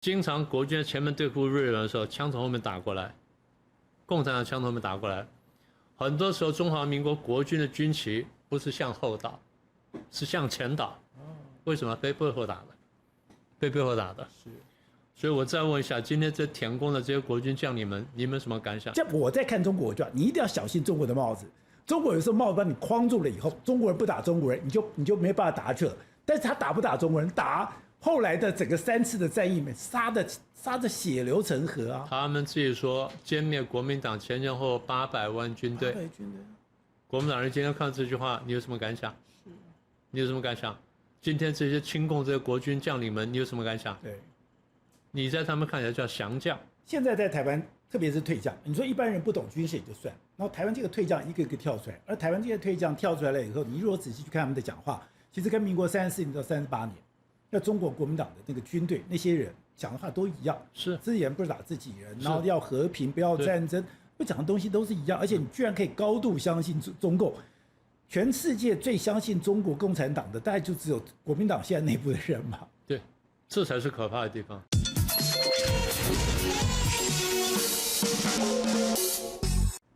经常国军在前面对付日本人的时候，枪从后面打过来，共产党枪从后面打过来。很多时候，中华民国国军的军旗不是向后倒，是向前倒。为什么？被背后打的，被背后打的。是。所以我再问一下，今天这填攻的这些国军将领们，你们有什么感想？这我在看中国，我就你一定要小心中国的帽子。中国有时候帽子把你框住了以后，中国人不打中国人，你就没办法打这。但是他打不打中国人？打。后来的整个3次的战役里面，杀的血流成河啊！他们自己说歼灭国民党前后800万军队。国民党人今天看这句话，你有什么感想？是。你有什么感想？今天这些亲共这些国军将领们，你有什么感想？对。你在他们看起来叫降将。现在在台湾，特别是退将，你说一般人不懂军事也就算，然后台湾这个退将一个一个跳出来，而台湾这些退将跳出来了以后，你如果仔细去看他们的讲话，其实跟民国34年到38年。那中国国民党的那个军队那些人讲的话都一样，是自己人不是打自己人，然后要和平，不要战争，会讲的东西都是一样，而且你居然可以高度相信中共，全世界最相信中国共产党的，大概就只有国民党现在内部的人嘛。对，这才是可怕的地方。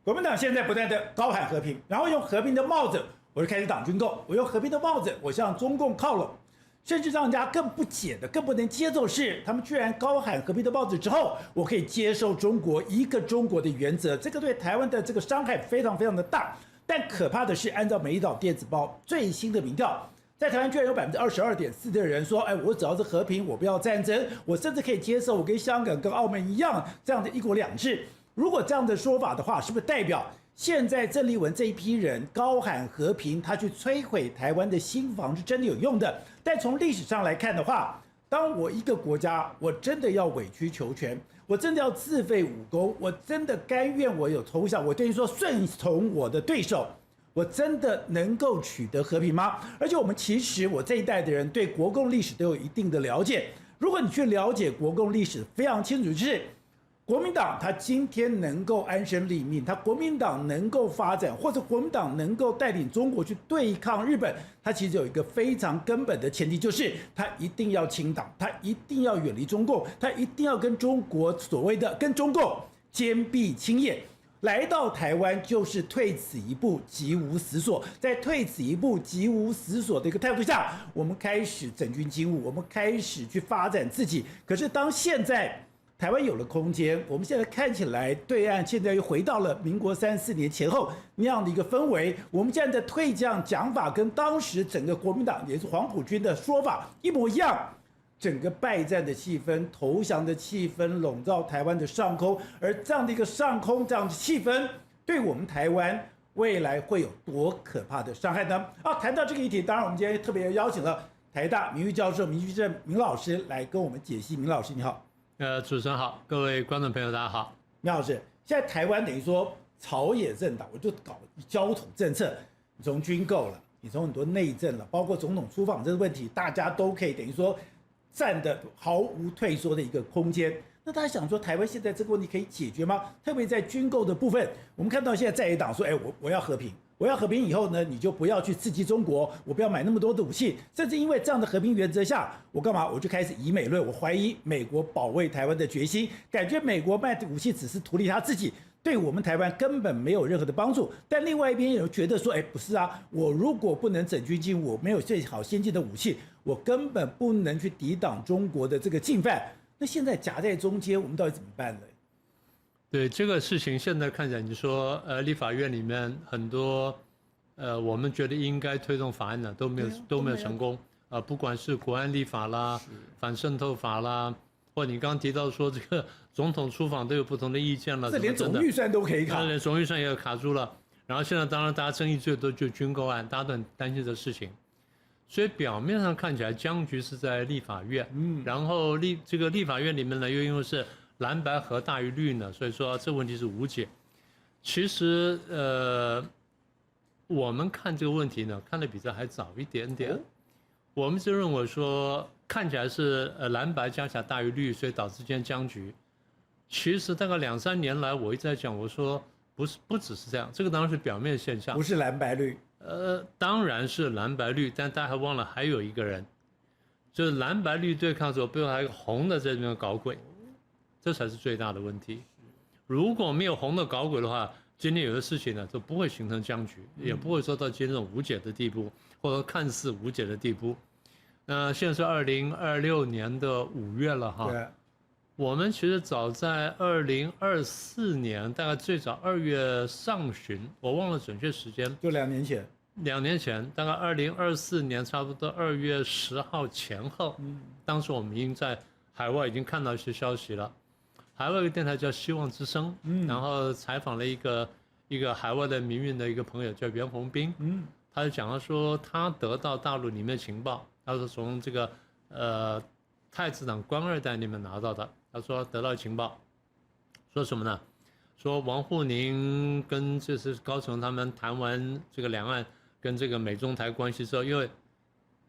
国民党现在不断的高喊和平，然后用和平的帽子，我就开始挡军购，我用和平的帽子，我向中共靠拢。甚至让人家更不解的、更不能接受是，他们居然高喊和平的帽子之后，我可以接受中国一个中国的原则，这个对台湾的这个伤害非常非常的大。但可怕的是，按照《美丽岛电子报》最新的民调，在台湾居然有22.4%的人说，哎，我只要是和平，我不要战争，我甚至可以接受我跟香港、跟澳门一样这样的一国两制。如果这样的说法的话，是不是代表？现在郑丽文这一批人高喊和平，他去摧毁台湾的新房是真的有用的。但从历史上来看的话，当我一个国家，我真的要委曲求全，我真的要自废武功，我真的甘愿我有投降，我等于说顺从我的对手，我真的能够取得和平吗？而且其实我这一代的人对国共历史都有一定的了解。如果你去了解国共历史，非常清楚就是。国民党他今天能够安身立命，他国民党能够发展，或者国民党能够带领中国去对抗日本，他其实有一个非常根本的前提，就是他一定要清党，他一定要远离中共，他一定要跟中国所谓的跟中共坚壁清野。来到台湾就是退此一步，即无死所。在退此一步，即无死所的一个态度下，我们开始整军经武，我们开始去发展自己。可是当现在台湾有了空间，我们现在看起来对岸现在又回到了民国34年前后那样的一个氛围。我们现在的退将讲法跟当时整个国民党也是黄埔军的说法一模一样。整个败战的气氛、投降的气氛笼罩台湾的上空，而这样的一个上空、这样的气氛，对我们台湾未来会有多可怕的伤害呢？谈到这个议题，当然我们今天特别邀请了台大名誉教授明居正明老师来跟我们解析。明老师你好。主持人好，各位观众朋友大家好。苗老师，现在台湾等于说朝野政党，我就搞焦土政策，你从军购了，你从很多内政了，包括总统出访这个问题，大家都可以等于说站得毫无退缩的一个空间。那大家想说，台湾现在这个问题可以解决吗？特别在军购的部分，我们看到现在在野党说，哎，我要和平。我要和平以后呢，你就不要去刺激中国，我不要买那么多的武器，甚至因为这样的和平原则下，我干嘛？我就开始以美论，我怀疑美国保卫台湾的决心，感觉美国卖武器只是图利他自己，对我们台湾根本没有任何的帮助。但另外一边有觉得说，哎，不是啊，我如果不能整军经武，我没有最好先进的武器，我根本不能去抵挡中国的这个进犯。那现在夹在中间，我们到底怎么办呢？对这个事情，现在看起来，你说立法院里面很多我们觉得应该推动法案的都没有成功不管是国安立法啦、反渗透法啦，或你刚刚提到说这个总统出访都有不同的意见了，这连总预算都可以卡，连总预算也卡住了。然后现在当然大家争议最多就军购案，大家都很担心这事情。所以表面上看起来僵局是在立法院，然后这个立法院里面呢，又因为是蓝白合大于绿呢，所以说这问题是无解。其实我们看这个问题呢，看得比这还早一点点。我们就认为说，看起来是蓝白加起来大于绿，所以导致今天僵局。其实大概2、3年来，我一直在讲，我说不只是这样，这个当然是表面现象，不是蓝白绿。当然是蓝白绿，但大家还忘了还有一个人，就是蓝白绿对抗的时候，背后还有一个红的在这边搞鬼，这才是最大的问题。如果没有红的搞鬼的话，今天有的事情呢，就不会形成僵局，也不会说到今天这种无解的地步，或者看似无解的地步。现在是2026年的5月了哈。对。我们其实早在2024年，大概最早2月上旬，我忘了准确时间，就2年前。2年前，大概2024年差不多2月10号前后，当时我们已经在海外已经看到一些消息了。海外一个电台叫希望之声，然后采访了一个海外的民运的一个朋友叫袁宏斌，他就讲了说他得到大陆里面情报，他说从这个太子党官二代那边拿到的，他说得到情报，说什么呢？说王沪宁跟就是高层他们谈完这个两岸跟这个美中台关系之后，因为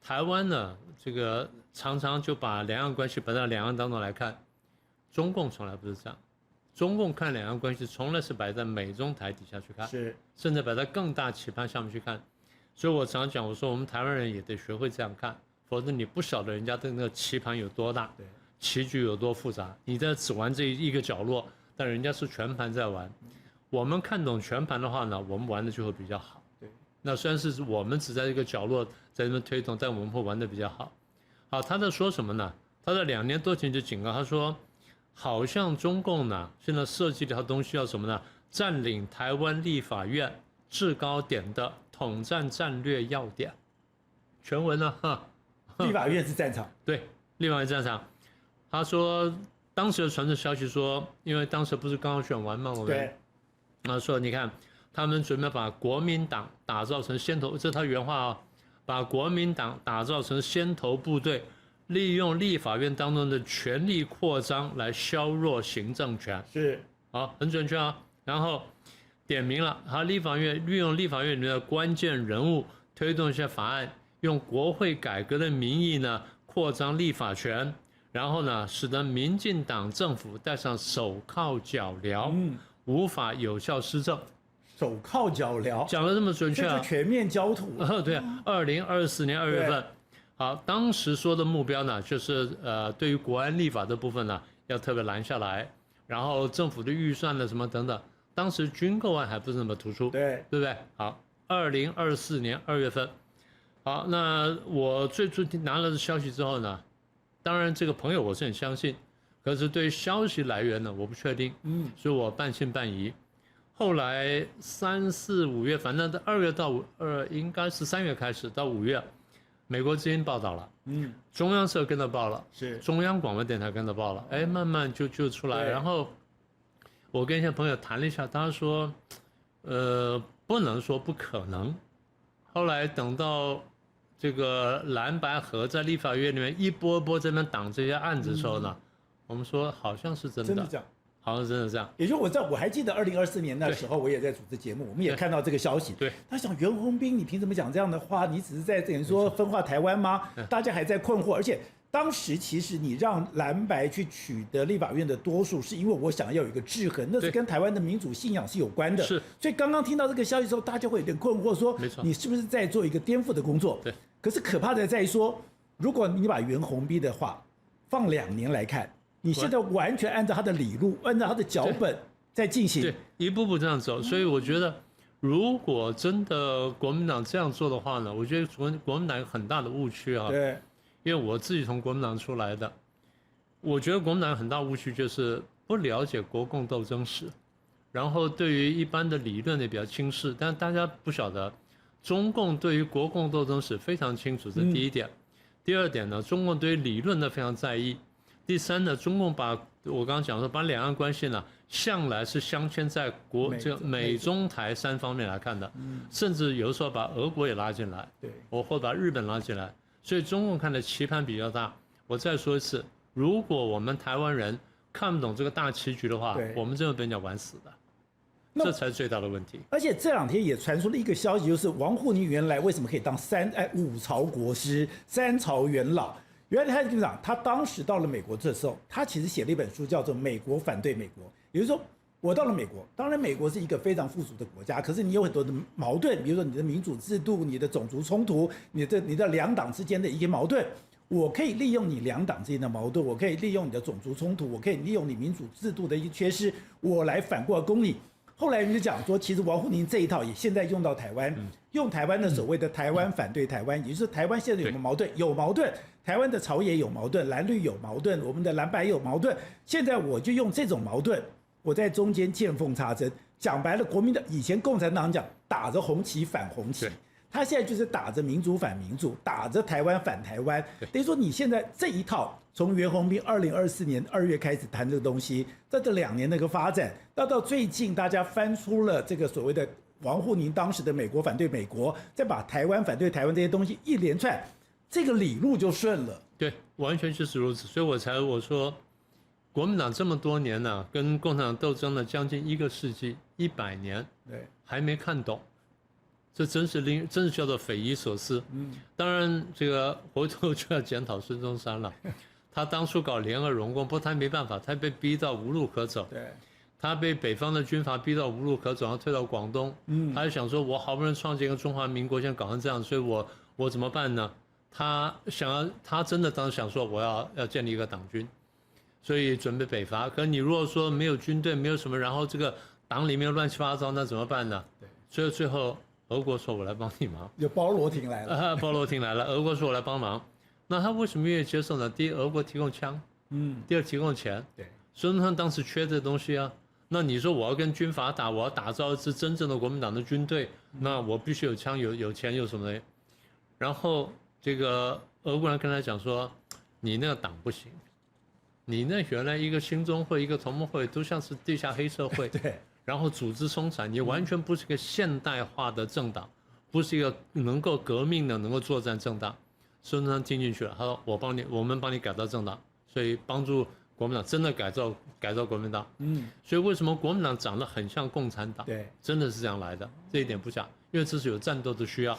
台湾呢这个常常就把两岸关系摆在两岸当中来看。中共从来不是这样，中共看两岸关系从来是摆在美中台底下去看，是，甚至摆在更大棋盘下面去看。所以我常讲，我说我们台湾人也得学会这样看，否则你不晓得人家的那个棋盘有多大，棋局有多复杂。你在只玩这一个角落，但人家是全盘在玩。我们看懂全盘的话呢，我们玩的就会比较好。对，那虽然是我们只在一个角落在那边推动，但我们会玩的比较好。好，他在说什么呢？他在2年多前就警告他说。好像中共呢，现在设计了一套东西叫什么呢？占领台湾立法院制高点的统战战略要点。全文呢？立法院是战场。对，立法院战场。他说，当时的传出消息说，因为当时不是刚刚选完吗？我们对。他说，你看，他们准备把国民党打造成先头，这是他原话啊，把国民党打造成先头部队。利用立法院当中的权力扩张来削弱行政权，是，好，很准确啊。然后点名了，立法院利用立法院里面的关键人物推动一些法案，用国会改革的名义呢扩张立法权，然后呢使得民进党政府戴上手铐脚镣，无法有效施政。手铐脚镣，讲得这么准确啊，这就全面焦土。对，2024年2月份。好，当时说的目标呢，就是对于国安立法的部分呢，要特别拦下来，然后政府的预算呢什么等等，当时军购案还不是那么突出，对不对？好，2024年2月份，好，那我最初拿了消息之后呢，当然这个朋友我是很相信，可是对于消息来源呢，我不确定，所以我半信半疑。后来3、4、5月，反正2月到应该是3月开始到5月。美国之音报道了，中央社跟着报了，是中央广播电台跟着报了，哎，慢慢就出来。然后我跟一些朋友谈了一下，他说，不能说不可能。后来等到这个蓝白合在立法院里面一波波这边挡这些案子的时候呢，我们说好像是真的，真的这样。好像真的这样，也就我还记得2024年那时候，我也在主持节目，我们也看到这个消息。对，他想袁宏斌，你凭什么讲这样的话？你只是在等于说分化台湾吗？大家还在困惑，而且当时其实你让蓝白去取得立法院的多数，是因为我想要有一个制衡，那是跟台湾的民主信仰是有关的。是，所以刚刚听到这个消息之后，大家会有点困惑，说你是不是在做一个颠覆的工作？对。可是可怕的在于说，如果你把袁宏斌的话放2年来看。你现在完全按照他的理路，按照他的脚本在进行，对，一步步这样走。所以我觉得，如果真的国民党这样做的话呢，我觉得国民党有很大的误区啊。对，因为我自己从国民党出来的，我觉得国民党有很大误区就是不了解国共斗争史，然后对于一般的理论也比较轻视，但大家不晓得，中共对于国共斗争史非常清楚，这是第一点。第二点呢，中共对于理论呢非常在意。第三呢，中共把我刚刚讲说，把两岸关系呢，向来是镶嵌在这个美中台3方面来看的，甚至有的时候把俄国也拉进来，对，或把日本拉进来，所以中共看的棋盘比较大。我再说一次，如果我们台湾人看不懂这个大棋局的话，我们真的被人家玩死的，这才是最大的问题。而且这2天也传出了一个消息，就是王沪宁原来为什么可以当5朝国师、3朝元老？原来他就讲，他当时到了美国这时候，他其实写了一本书，叫做《美国反对美国》。也就是说，我到了美国，当然美国是一个非常富足的国家，可是你有很多的矛盾，比如说你的民主制度、你的种族冲突、你的两党之间的一些矛盾。我可以利用你两党之间的矛盾，我可以利用你的种族冲突，我可以利用你民主制度的一些缺失，我来反过来攻你。后来人就讲说，其实王沪宁这一套也现在用到台湾，用台湾的所谓的台湾反对台湾，也就是台湾现在有没有矛盾？有矛盾。台湾的朝野有矛盾，蓝绿有矛盾，我们的蓝白有矛盾。现在我就用这种矛盾，我在中间见缝插针。讲白了，国民党以前共产党讲打着红旗反红旗。他现在就是打着民主反民主，打着台湾反台湾。等于说你现在这一套，从袁宏斌2024年2月开始谈这个东西，在这2年那个发展，到最近大家翻出了这个所谓的王沪宁当时的美国反对美国，再把台湾反对台湾这些东西一连串，这个理路就顺了。对，完全就是如此。所以我说，国民党这么多年呢，跟共产党斗争了将近1个世纪，100年，对，还没看懂。这真是叫做匪夷所思。当然这个回头就要检讨孙中山了。他当初搞联俄容共，不过他没办法，他被逼到无路可走。对，他被北方的军阀逼到无路可走，然后退到广东。他就想说，我好不容易创建一个中华民国，现在搞成这样，所以我怎么办呢？他真的当时想说，我要建立一个党军，所以准备北伐。可你如果说没有军队，没有什么，然后这个党里面乱七八糟，那怎么办呢？对，所以最后。俄国说：“我来帮你忙。”就包罗廷来了。包罗廷来了。俄国说：“我来帮忙。”那他为什么愿意接受呢？第一，俄国提供枪，第二，提供钱。对，孙中山当时缺这东西啊。那你说我要跟军阀打，我要打造一支真正的国民党的军队，那我必须有枪、有钱、有什么的。然后这个俄国人跟他讲说：“你那个党不行，你那原来一个兴中会、一个同盟会都像是地下黑社会。”对。然后组织松散，你完全不是一个现代化的政党，不是一个能够革命的、能够作战政党。孙中山听进去了，他说：“我们帮你改造政党，所以帮助国民党真的改造国民党。”所以为什么国民党长得很像共产党？对，真的是这样来的，这一点不假，因为这是有战斗的需要。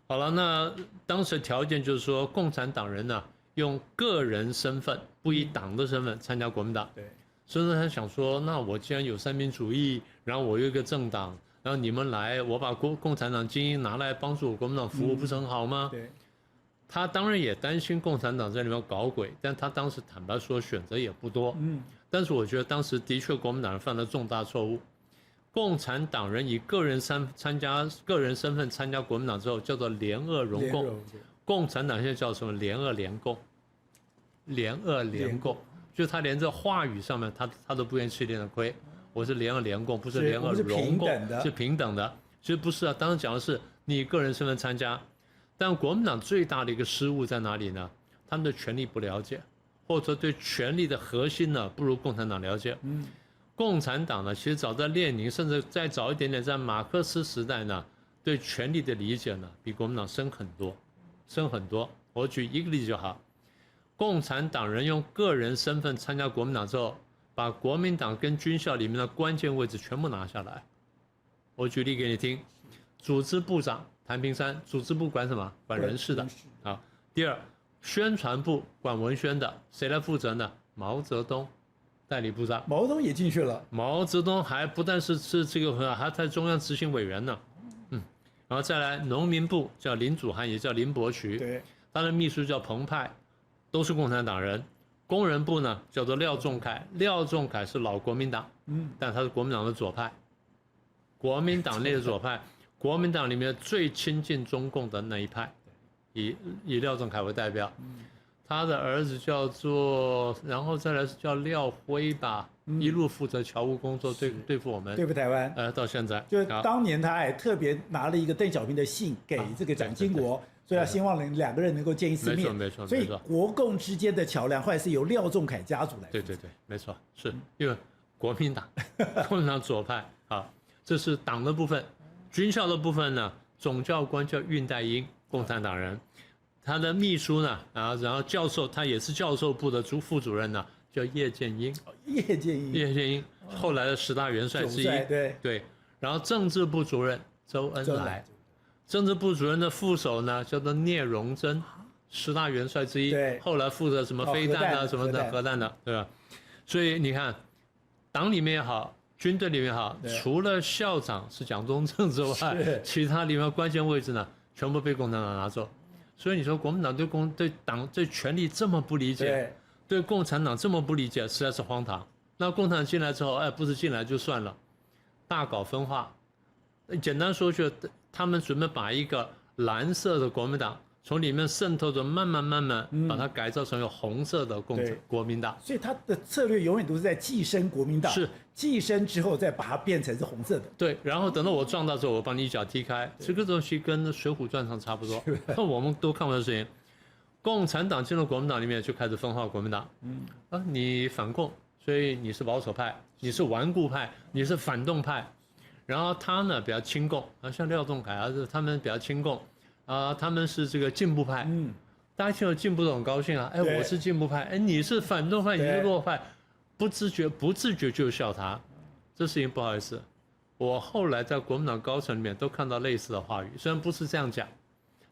好了，那当时条件就是说，共产党人呢用个人身份，不以党的身份参加国民党。对。孙中山想说，那我既然有三民主义，然后我有一个政党，然后你们来，我把共产党精英拿来帮助我国民党服务，不是很好吗？对。他当然也担心共产党在里面搞鬼，但他当时坦白说选择也不多。但是我觉得当时的确国民党人犯了重大错误。共产党人以个人身份参加国民党之后，叫做联俄容共。共产党现在叫什么？联俄联共。联俄联共。就他连这话语上面他都不愿意吃一点的亏。我是联俄联共，不是联俄容共，是平等的。其实不是啊，当时讲的是你以个人身份参加。但国民党最大的一个失误在哪里呢？他们对权力不了解，或者说对权力的核心呢不如共产党了解。共产党呢，其实早在列宁，甚至再早一点点，在马克思时代呢，对权力的理解呢比国民党深很多，深很多。我举一个例子就好。共产党人用个人身份参加国民党之后，把国民党跟军校里面的关键位置全部拿下来。我举例给你听，组织部长谭平山，组织部管什么？管人事的。好，第二，宣传部管文宣的，谁来负责呢？毛泽东代理部长。毛泽东也进去了。毛泽东还不但是这个，还在中央执行委员呢。然后再来农民部叫林祖涵，也叫林伯渠。对，他的秘书叫彭湃。都是共产党人。工人部呢叫做廖仲恺，廖仲恺是老国民党，但他是国民党的左派，国民党内的左派，国民党里面最亲近中共的那一派，以廖仲恺为代表。他的儿子叫做，然后再来是叫廖辉吧，一路负责侨务工作，对付我们，对付台湾，到现在。就当年他还特别拿了一个邓小平的信给这个蒋经国。所以要希望两个人能够见一次面，没错。所以国共之间的桥梁后来是由廖仲恺家族来。对，没错，是因为国民党左派啊，这是党的部分。军校的部分呢，总教官叫恽代英，共产党人。他的秘书呢，然后教授，他也是教授部的副主任呢，叫叶剑英。叶剑英，后来的10大元帅之一。对。然后政治部主任周恩来。政治部主任的副手呢，叫做聂荣臻，10大元帅之一，后来负责什么飞弹啊、什么的核弹的，对吧？所以你看，党里面也好，军队里面也好，除了校长是蒋中正之外，其他里面关键位置呢，全部被共产党拿走。所以你说国民党对权力这么不理解，对共产党这么不理解，实在是荒唐。那共产党进来之后，不是进来就算了，大搞分化。简单说就他们准备把一个蓝色的国民党从里面渗透着，慢慢把它改造成有红色的国民党。所以他的策略永远都是在寄生国民党，是寄生之后再把它变成是红色的。对，然后等到我撞到之后，我帮你一脚踢开。这个东西跟《水浒传》上差不多，那我们都看过的事情。共产党进入国民党里面就开始分化国民党。你反共，所以你是保守派，你是顽固派，你是反动派。然后他呢比较亲共，像廖仲恺他们比较亲共，他们是这个进步派。大家听到进步都很高兴啊，我是进步派，你是反动派，你是弱派，不自觉就笑他。这事情不好意思，我后来在国民党高层里面都看到类似的话语，虽然不是这样讲，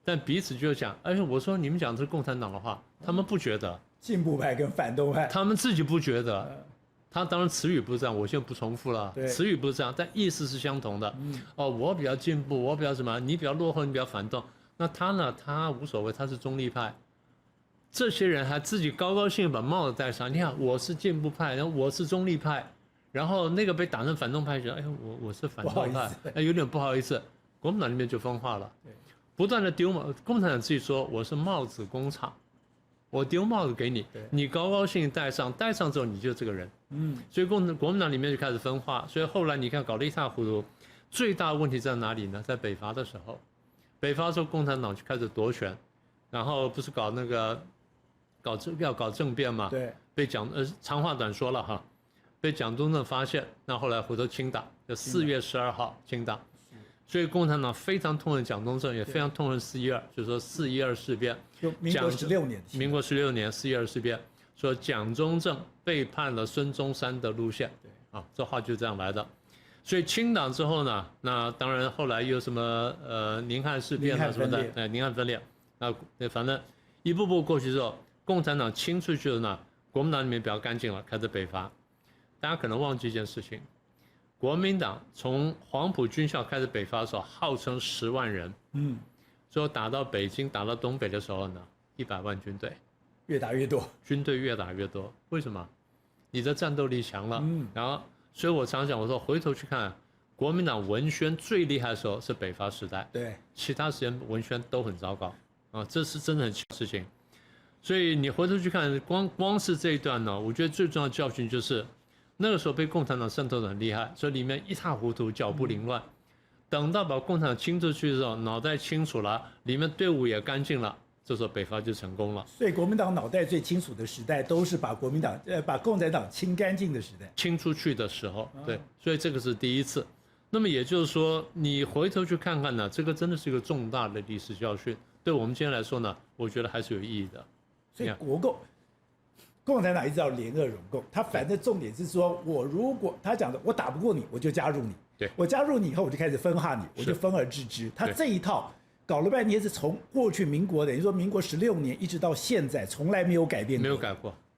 但彼此就讲，我说你们讲的是共产党的话，他们不觉得。进步派跟反动派，他们自己不觉得。他当然词语不是这样，我现在不重复了。词语不是这样，但意思是相同的。我比较进步，我比较什么，你比较落后，你比较反动。那他呢？他无所谓，他是中立派。这些人还自己高高兴把帽子戴上。你看，我是进步派，然后我是中立派，然后那个被打成反动派，觉得我是反动派，有点不好意思。国民党里面就分化了，不断的丢帽。共产党自己说我是帽子工厂。我丢帽子给你，你高高兴戴上之后你就这个人。所以国民党里面就开始分化，所以后来你看搞得一塌糊涂。最大的问题在哪里呢？在北伐的时候，共产党就开始夺权，然后不是要搞政变嘛？对，被长话短说了哈，被蒋中正发现，那后来回头清党，就4月12号清党。所以共产党非常痛恨蒋中正，也非常痛恨4·12，就是说4·12事变。民国16年。民国16年4·12事变，说蒋中正背叛了孙中山的路线。这话就这样来的。所以清党之后呢，那当然后来又什么宁汉事变啊什么的，宁汉分裂。那反正一步步过去之后，共产党清出去了呢，国民党里面比较干净了，开始北伐。大家可能忘记一件事情。国民党从黄埔军校开始北伐的时候，号称10万人，最后打到北京、打到东北的时候呢，100万军队，越打越多，军队越打越多。为什么？你的战斗力强了，然后，所以我常讲，我说回头去看，国民党文宣最厉害的时候是北伐时代，对，其他时间文宣都很糟糕这是真的很奇怪的事情。所以你回头去看，光是这一段呢，我觉得最重要的教训就是。那个时候被共产党渗透得很厉害，所以里面一塌糊涂，脚步凌乱。等到把共产党清出去的时候，脑袋清楚了，里面队伍也干净了，这时候北伐就成功了。所以国民党脑袋最清楚的时代，都是把把共产党清干净的时代，清出去的时候。对，所以这个是第一次。那么也就是说，你回头去看看呢，这个真的是一个重大的历史教训，对我们今天来说呢，我觉得还是有意义的。所以共产党一直要联俄容共，他反正重点是说，如果他讲的我打不过你，我就加入你，我加入你以后，我就开始分化你，我就分而治之。他这一套搞了半天是从过去民国等于说民国16年一直到现在，从来没有改变过，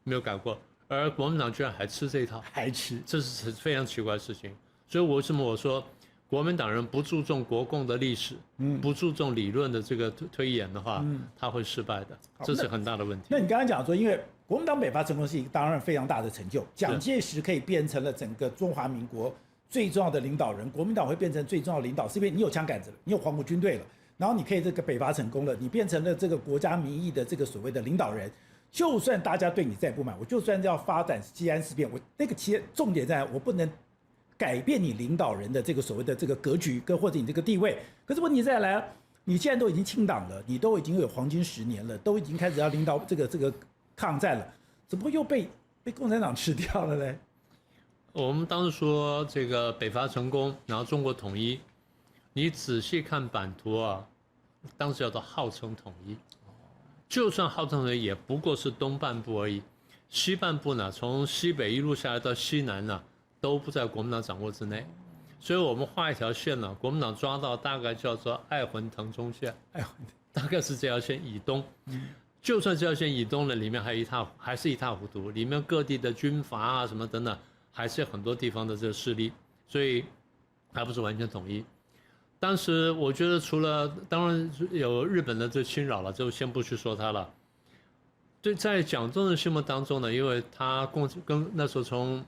没有改过。而国民党居然还吃这一套，还吃，这是非常奇怪的事情。所以为什么我说国民党人不注重国共的历史，不注重理论的这个推演的话，他会失败的，这是很大的问题。那你刚刚讲说，因为国民党北伐成功是一个当然非常大的成就，蒋介石可以变成了整个中华民国最重要的领导人，国民党会变成最重要的领导，是因为你有枪杆子了，你有黄埔军队了，然后你可以这个北伐成功了，你变成了这个国家民意的这个所谓的领导人。就算大家对你再不满，我就算要发展西安事变，我那个重点在我不能改变你领导人的这个所谓的这个格局跟或者你这个地位。可是问题再来，你现在都已经清党了，你都已经有黄金10年了，都已经开始要领导这个抗战了，怎么又被共产党吃掉了呢？我们当时说这个北伐成功，然后中国统一，你仔细看版图啊，当时叫做号称统一，就算号称统一，也不过是东半部而已，西半部呢，从西北一路下来到西南呢，都不在国民党掌握之内。所以我们画一条线呢，国民党抓到大概叫做爱魂腾冲线，大概是这条线以东。就算这条线以东呢，里面还是一塌糊涂，里面各地的军阀啊什么等等，还是有很多地方的这个势力，所以还不是完全统一。当时我觉得除了当然有日本的这侵扰了，就先不去说它了。对，在蒋中正心目当中呢，因为他跟那时候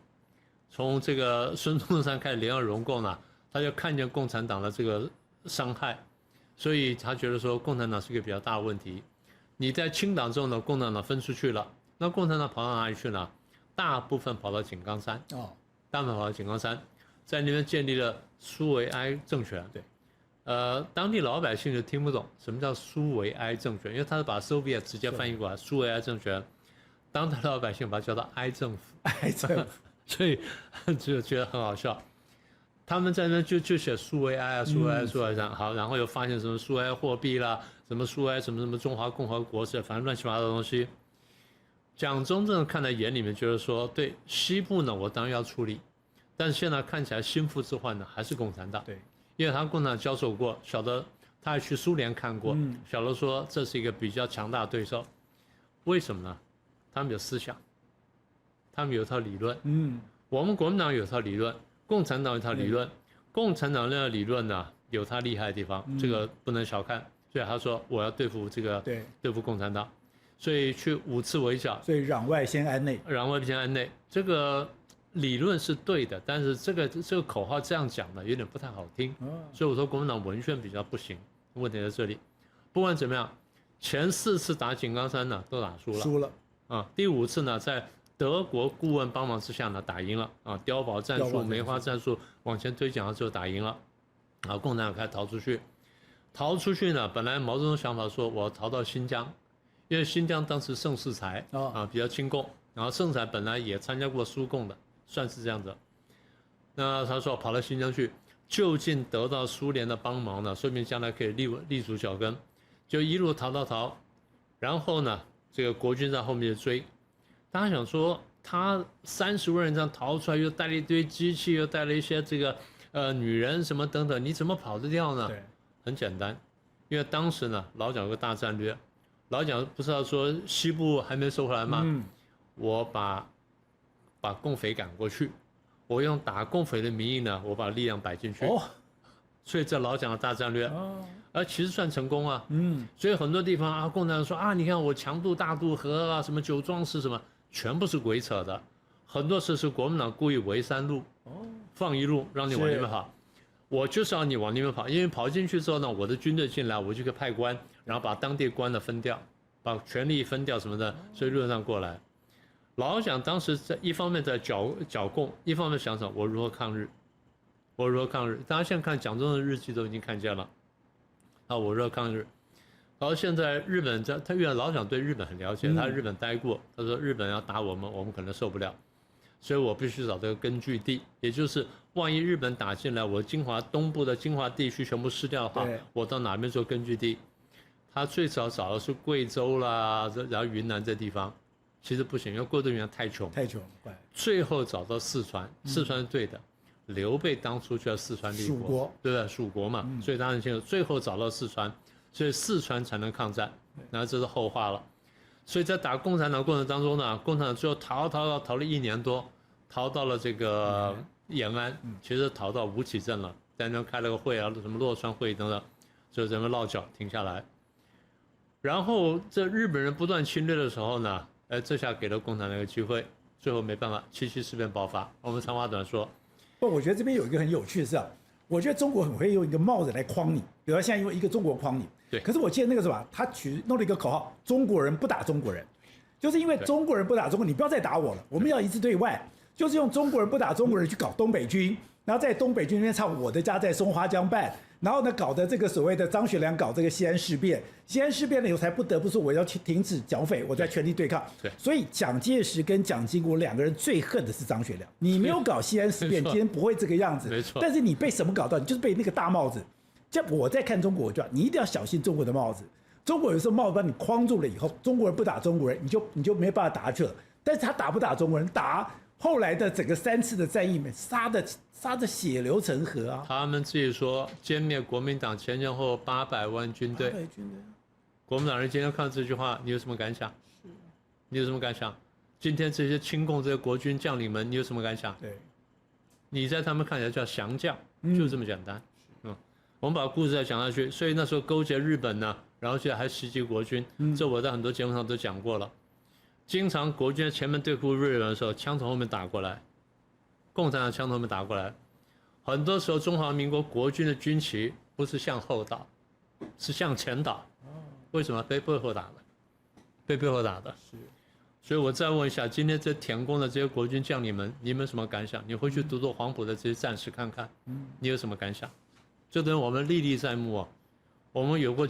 从这个孙中山开始联合容共呢，他就看见共产党的这个伤害，所以他觉得说共产党是一个比较大的问题。你在清党之后呢，共产党分出去了，那共产党跑到哪里去呢？大部分跑到井冈山，大部分跑到井冈山，在那边建立了苏维埃政权。对。当地老百姓就听不懂什么叫苏维埃政权，因为他是把 Soviet 直接翻译过来，苏维埃政权，当地老百姓把它叫做埃政府，埃政府，所以就觉得很好笑。他们在那就写苏维埃啊，苏维埃，苏维埃，好，然后又发现什么苏维埃货币啦，什么苏维埃什么中华共和国是，反正乱七八糟的东西。蒋中正看在眼里面，觉得说，对西部呢，我当然要处理，但是现在看起来心腹之患呢还是共产党。对。因为他跟共产党交手过，晓得他还去苏联看过，晓得说这是一个比较强大的对手。为什么呢？他们有思想，他们有一套理论。我们国民党有一套理论，共产党有一套理论。共产党那个理论呢，有他厉害的地方，这个不能小看。所以他说我要对付对付共产党，所以去5次围剿。所以攘外先安内，攘外先安内，这个理论是对的，但是这个口号这样讲呢，有点不太好听，所以我说国民党文宣比较不行，问题在这里。不管怎么样，前4次打井冈山呢都打输了，第5次呢在德国顾问帮忙之下呢打赢了啊，碉堡战术、梅花战术往前推讲了之后打赢了，啊，共产党开始逃出去呢，本来毛泽东想法说我要逃到新疆，因为新疆当时盛世才比较亲共，然后盛世才本来也参加过苏共的。算是这样子，那他说跑到新疆去，就近得到苏联的帮忙呢，说明将来可以立足脚跟，就一路逃，然后呢，这个国军在后面追，大家想说他30万人这样逃出来，又带了一堆机器，又带了一些这个女人什么等等，你怎么跑得掉呢？很简单，因为当时呢老蒋有个大战略，老蒋不是要说西部还没收回来吗？我把共匪赶过去，我用打共匪的名义呢，我把力量摆进去，所以这老蒋的大战略，而其实算成功啊，所以很多地方啊，共产党说啊，你看我强渡大渡河啊，什么9壮士什么，全部是鬼扯的，很多事是国民党故意围3路，放1路让你往那边跑，我就是要你往那边跑，因为跑进去之后呢，我的军队进来，我就可以派官，然后把当地官的分掉，把权力分掉什么的，所以陆上过来。老蒋当时在一方面在剿共，一方面想想我如何抗日，大家现在看蒋中正的日记都已经看见了，我如何抗日。然后现在日本他因为老蒋对日本很了解，他在日本待过，他说日本要打我们可能受不了，所以我必须找这个根据地，也就是万一日本打进来，我东部的精华地区全部失掉的话，我到哪边做根据地？他最早找的是贵州啦，然后云南这地方。其实不行，因为过渡云南太穷，最后找到四川，四川是对的。刘备当初就要四川立国，对不对？蜀国嘛，所以当然清楚，最后找到四川，所以四川才能抗战。然后这是后话了。所以在打共产党过程当中呢，共产党最后逃了1年多，逃到了这个延安，其实逃到吴起镇了，在那边开了个会啊，什么洛川会议等等，就这么落脚停下来。然后这日本人不断侵略的时候呢，这下给了共产党一个机会，最后没办法，77事变爆发。我们长话短说，我觉得这边有一个很有趣的事啊，我觉得中国很会用一个帽子来框你，比如现在用一个中国框你。对。可是我记得那个什么，他弄了一个口号：中国人不打中国人，就是因为中国人不打中国，你不要再打我了，我们要一致对外，就是用中国人不打中国人去搞东北军，然后在东北军那边唱我的家在松花江畔。然后呢，搞的这个所谓的张学良搞这个西安事变，西安事变了以后才不得不说我要停止剿匪，我在全力对抗。对，所以蒋介石跟蒋经国2个人最恨的是张学良。你没有搞西安事变，今天不会这个样子。没错。但是你被什么搞到？你就是被那个大帽子。这我在看中国，我就你一定要小心中国的帽子。中国有时候帽子把你框住了以后，中国人不打中国人，你就没办法打去了。但是他打不打中国人？打。后来的整个3次的战役，杀的血流成河啊！他们自己说歼灭国民党前后800万军队。国民党人今天看这句话，你有什么感想？你有什么感想？今天这些亲共这些国军将领们，你有什么感想？对，你在他们看起来叫降将，就这么简单。我们把故事再讲下去，所以那时候勾结日本呢，然后现在还袭击国军，这我在很多节目上都讲过了。经常国军在前面对付日本的时候，枪从后面打过来，共产党枪从后面打过来，很多时候中华民国国军的军旗不是向后倒，是向前倒。为什么？被背后打的，被背后打的。是。所以我再问一下，今天这填攻的这些国军将领们，你们有什么感想？你回去读读黄埔的这些战士看看，你有什么感想？这等我们历历在目哦。我们有过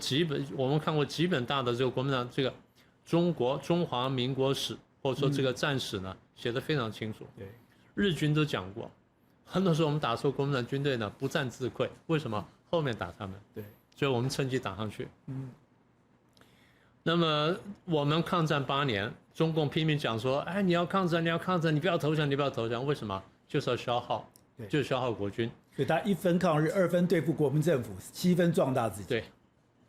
我们看过几本大的这个国民党这个中华民国史，或者说这个战史呢，写得非常清楚。对，日军都讲过，很多时候我们打错国民党军队呢，不战自溃。为什么？后面打他们。对，所以我们趁机打上去。那么我们抗战8年，中共拼命讲说，哎，你要抗战，你要抗战，你不要投降，你不要投降。为什么？就是要消耗，就是消耗国军。所以他1分抗日，2分对付国民政府，7分壮大自己。对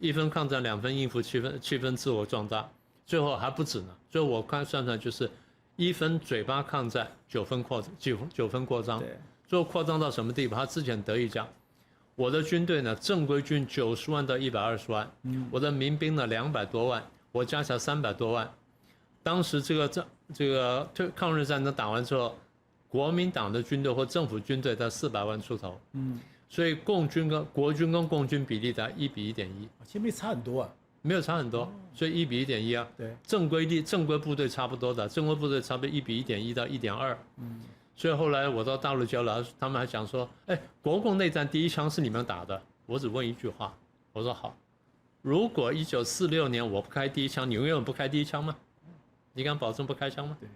，1分抗战，2分应付，7分自我壮大，最后还不止呢。最后我算算就是1分嘴巴抗战，9分扩张。最后扩张到什么地步？他之前得意讲，我的军队呢，正规军90万到120万，我的民兵呢200多万，我加起来300多万。当时这个抗日战争打完之后，国民党的军队或政府军队在400万出头，所以国军跟共军比例在1比1.1，其实没差很多啊，没有差很多，所以1比1.1啊。对，正规部队差不多的，正规部队差不多1比1.1到1.2。所以后来我到大陆交流，他们还讲说，哎，国共内战第一枪是你们打的。我只问一句话，我说好，如果1946年我不开第一枪，你永远不开第一枪吗？你敢保证不开枪吗？对。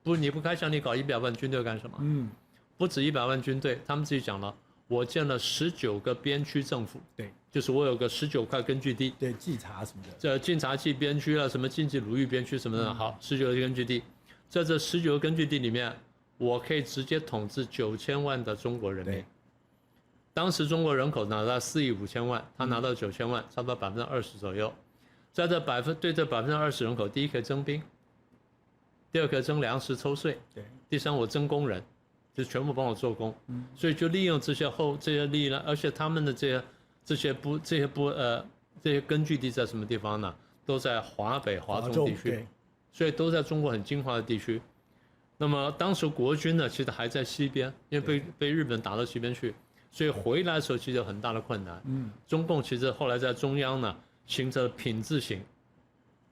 不，你不开枪，你搞100万军队干什么？不止100万军队，他们自己讲了，我建了19个边区政府。对，就是我有个19块根据地。对，稽查什么的。这晋察冀边区啊，什么晋冀鲁豫边区什么的，好，19个根据地，在这19个根据地里面，我可以直接统治9000万的中国人民。当时中国人口拿到4亿5千万，他拿到9000万，差不多20%左右。在这对这20%人口，第一可以征兵，第二可以征粮食抽税，第三我征工人，就全部帮我做工。所以就利用这些利益呢，而且他们的这些根据地在什么地方呢？都在华北、华中地区，所以都在中国很精华的地区。那么当时国军呢，其实还在西边，因为被日本打到西边去，所以回来的时候其实有很大的困难。中共其实后来在中央呢，形成了品字形、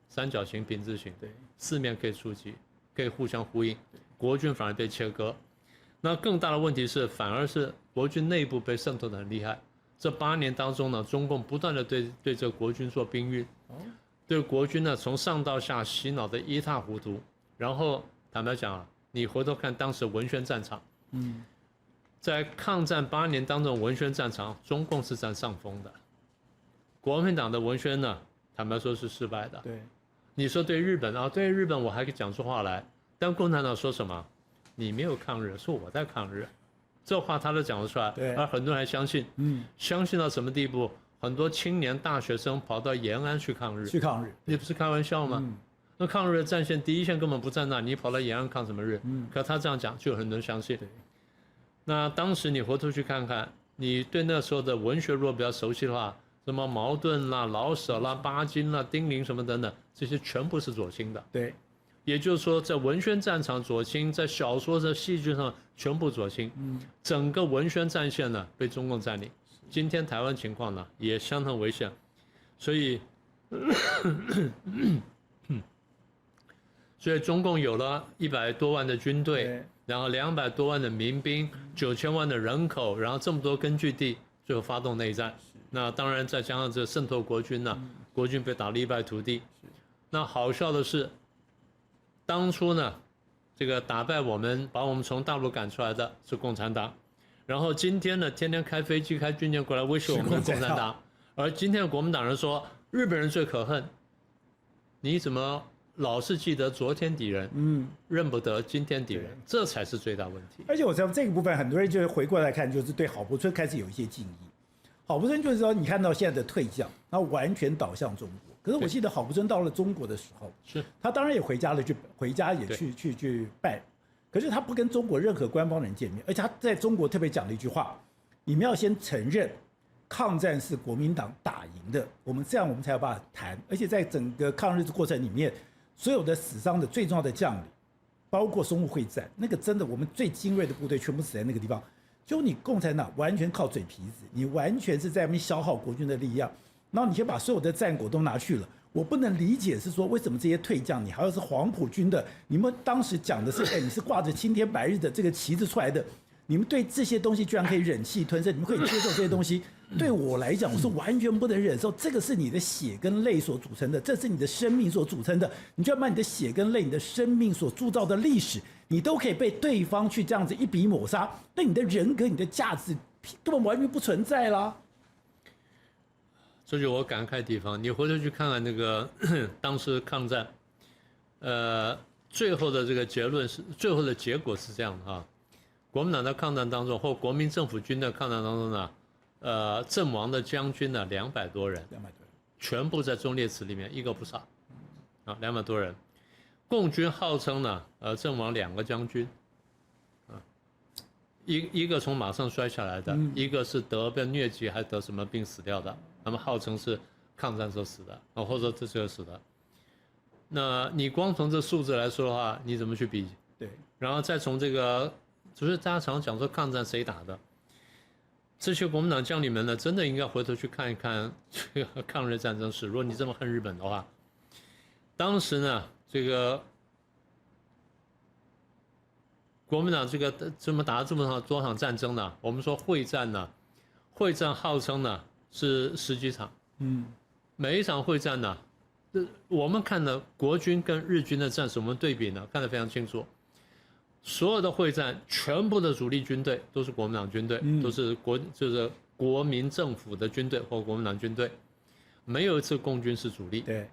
三角形品字形，四面可以出击，可以互相呼应。国军反而被切割。那更大的问题是，反而是国军内部被渗透得很厉害。这8年当中呢，中共不断的对这个国军做兵运，对国军呢从上到下洗脑的一塌糊涂。然后坦白讲啊，你回头看当时文宣战场，在抗战8年当中，文宣战场中共是占上风的。国民党的文宣呢，坦白说是失败的。对，你说对日本啊，对日本我还可以讲出话来，但共产党说什么？你没有抗日，是我在抗日，这话他都讲得出来，而很多人还相信，相信到什么地步？很多青年大学生跑到延安去抗日，你不是开玩笑吗？那抗日的战线第一线根本不在那，你跑到延安抗什么日？可他这样讲，就有很多人相信。那当时你回头去看看，你对那时候的文学如果比较熟悉的话，什么茅盾啦、老舍啦、巴金啦、丁玲什么等等，这些全部是左倾的。对，也就是说，在文宣战场左倾，在小说在戏剧上全部左倾。整个文宣战线呢被中共占领。今天台湾情况呢也相当危险，所以中共有了100多万的军队，然后200多万的民兵，9000万的人口，然后这么多根据地，最后发动内战。那当然再加上这渗透国军呢，国军被打得一败涂地。那好笑的是，当初呢，这个打败我们，把我们从大陆赶出来的是共产党，然后今天呢，天天开飞机、开军舰过来威胁我们的共产党，而今天的国民党人说日本人最可恨，你怎么老是记得昨天敌人，认不得今天敌人，这才是最大问题。而且我知道这个部分，很多人就回过来看，就是对郝柏村开始有一些敬意。郝柏村就是说，你看到现在的退将，他完全倒向中国。可是我记得郝柏村到了中国的时候，他当然也回家也去拜，可是他不跟中国任何官方人见面，而且他在中国特别讲了一句话：你们要先承认抗战是国民党打赢的，我们才有办法谈。而且在整个抗日的过程里面，所有的死伤的最重要的将领，包括淞沪会战，那个真的我们最精锐的部队全部死在那个地方。就你共产党完全靠嘴皮子，你完全是在那边消耗国军的力量，然后你先把所有的战果都拿去了。我不能理解是说为什么这些退将，你还要是黄埔军的，你们当时讲的是，你是挂着青天白日的这个旗帜出来的，你们对这些东西居然可以忍气吞声，你们可以接受这些东西。对我来讲，我是完全不能忍受。这个是你的血跟泪所组成的，这是你的生命所组成的。你居然把你的血跟泪、你的生命所铸造的历史，你都可以被对方去这样子一笔抹杀，那你的人格、你的价值根本完全不存在啦。这就是我感慨的地方。你回头去看看那个当时抗战，最后的这个结论是，最后的结果是这样的啊。国民党在抗战当中，或国民政府军的抗战当中呢，阵亡的将军呢200多人，全部在忠烈祠里面，一个不少，啊，200多人。共军号称呢，阵亡2个将军，啊，一个从马上摔下来的，一个是得被疟疾还得什么病死掉的，他们号称是抗战时候死的，啊，或者这时候死的。那你光从这数字来说的话，你怎么去比？对，然后再从这个，就是大家常讲说抗战谁打的，这些国民党将领们呢，真的应该回头去看一看这个抗日战争史。如果你这么恨日本的话，当时呢，这个国民党这么打了这么多场战争呢，我们说会战呢，会战号称呢是10几场，每一场会战呢，我们看的国军跟日军的战史，我们对比呢看得非常清楚。所有的会战，全部的主力军队都是国民党军队，都是就是国民政府的军队或国民党军队，没有一次共军是主力。对，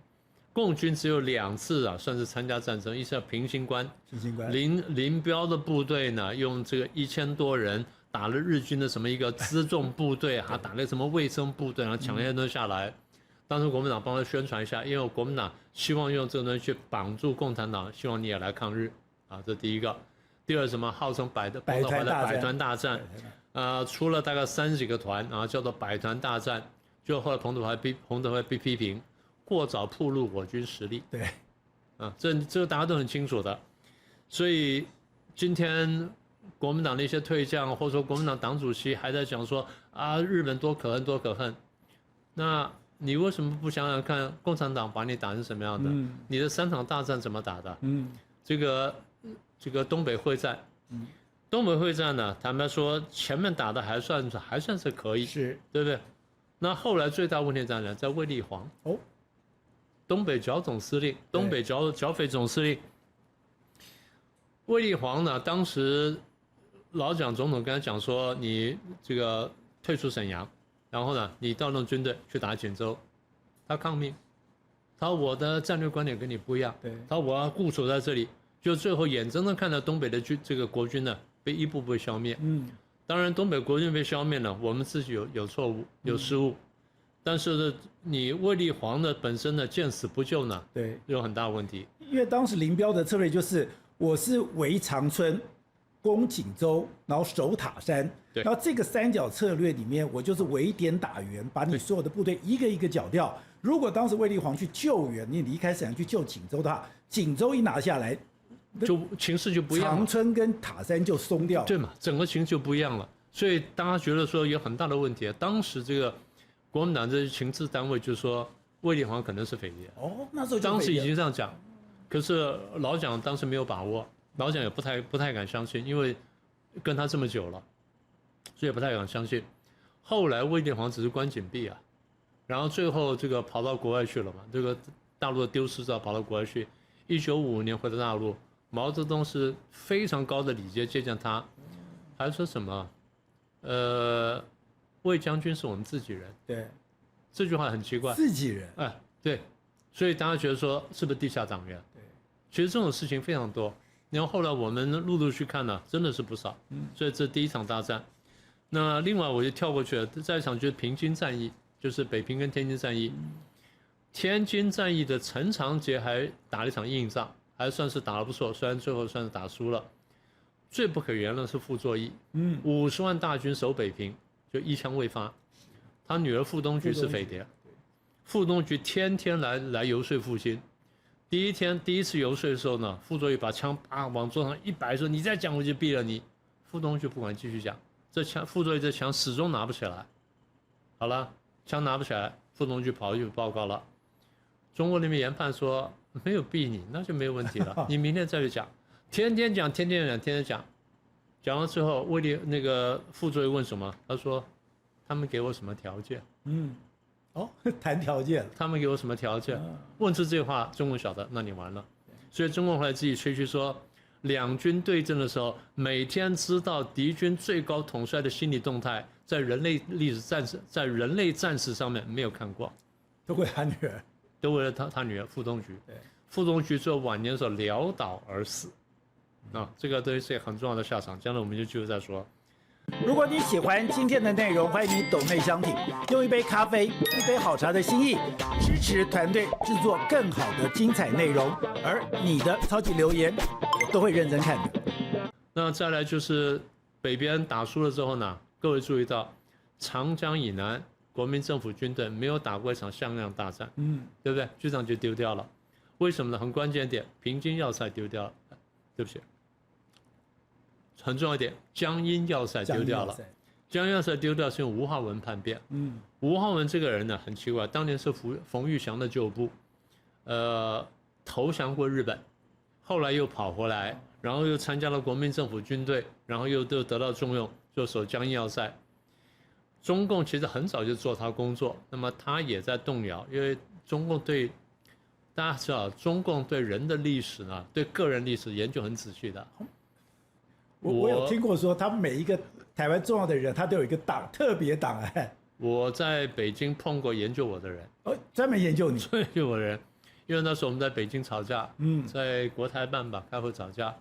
共军只有2次啊，算是参加战争，一次叫平型关，林彪的部队呢，用这个1000多人打了日军的什么一个辎重部队啊，打了什么卫生部队，然后抢一些东西下来。当时国民党帮他宣传一下，因为国民党希望用这个东西去绑住共产党，希望你也来抗日啊，这第一个。第二什么号称百团大战，出了大概30几个团，然后叫做百团大战，就后来彭德怀被批评过早暴露我军实力。对，啊，这个大家都很清楚的。所以今天国民党的一些退将，或者说国民党党主席还在讲说啊，日本多可恨多可恨，那你为什么不想想看共产党把你打成什么样的？你的3场大战怎么打的？这个东北会战，东北会战呢，坦白说前面打的还算是可以，是，对不对？那后来最大问题在哪？在卫立煌，东北剿总司令，东北剿匪总司令，卫立煌呢，当时老蒋总统跟他讲说，你这个退出沈阳，然后呢，你调动军队去打锦州，他抗命，他说我的战略观点跟你不一样，他说我要固守在这里。就最后眼睁睁看到东北的这个国军呢被一步步消灭。当然东北国军被消灭了，我们自己有错误有失误，但是呢，你卫立煌的本身呢见死不救呢，对，有很大问题。因为当时林彪的策略就是我是围长春、攻锦州，然后守塔山，然后这个3角策略里面，我就是围点打援，把你所有的部队一个一个剿掉。如果当时卫立煌去救援，你离开沈阳去救锦州的话，锦州一拿下来，就情势就不一样了，长春跟塔山就松掉了，对嘛？整个情势就不一样了，所以大家觉得说有很大的问题。当时这个国民党这些情治单位就说卫立煌可能是匪谍，那时候当时已经这样讲，可是老蒋当时没有把握，老蒋也不太敢相信，因为跟他这么久了，所以也不太敢相信。后来卫立煌只是关禁闭啊，然后最后这个跑到国外去了嘛，这个大陆的丢失者跑到国外去，1955年回到大陆。毛泽东是非常高的礼节接见他，还说什么？卫将军是我们自己人。对，这句话很奇怪。自己人。对，所以大家觉得说是不是地下党员？对，其实这种事情非常多。然后后来我们陆陆续看呢，真的是不少。所以这第一场大战。那另外我就跳过去了，再一场就是平津战役，就是北平跟天津战役。天津战役的陈长捷还打了一场硬仗。还算是打得不错，虽然最后算是打输了。最不可原谅的是傅作义，50万大军守北平，就一枪未发。他女儿傅东菊是匪谍，傅东菊天天来游说傅新。第一次游说的时候呢，傅作义把枪往桌上一摆，说：“你再讲我就毙了你。”傅东菊不管，继续讲。傅作义这枪始终拿不起来。好了，枪拿不起来，傅东菊跑去报告了。中国那边研判说没有毙你，那就没有问题了。你明天再去讲，天天讲，天天讲。讲完之后，傅作义问什么？他说：“他们给我什么条件？”谈条件。他们给我什么条件？问出这句话，中共晓得，那你完了。所以中共后来自己吹嘘说，两军对阵的时候，每天知道敌军最高统帅的心理动态，在人类战史上面没有看过。都为他女儿，都为了他女儿傅东菊。傅东菊最后晚年的时候潦倒而死。这个都是很重要的下场，将来我们就继续再说。如果你喜欢今天的内容，欢迎你斗内相挺，用一杯咖啡、一杯好茶的心意，支持团队制作更好的精彩内容。而你的超级留言，我都会认真看的。那再来就是北边打输了之后呢，各位注意到长江以南国民政府军队没有打过一场像样大战，对不对？局长就丢掉了，为什么呢？很关键点，平津要塞丢掉了，对不起。很重要一点，江阴要塞丢掉了。江阴要塞丢掉是用吴浩文叛变。吴浩文这个人呢很奇怪，当年是冯玉祥的旧部，投降过日本，后来又跑回来，然后又参加了国民政府军队，然后又得到重用，就守江阴要塞。中共其实很早就做他工作，那么他也在动摇，因为中共大家知道，中共对人的历史呢，对个人历史研究很仔细的。我有听过说，他们每一个台湾重要的人，他都有一个特别档案。我在北京碰过研究我的人，专门研究你，研究我的人，因为那时候我们在北京吵架，在国台办吧开会吵架，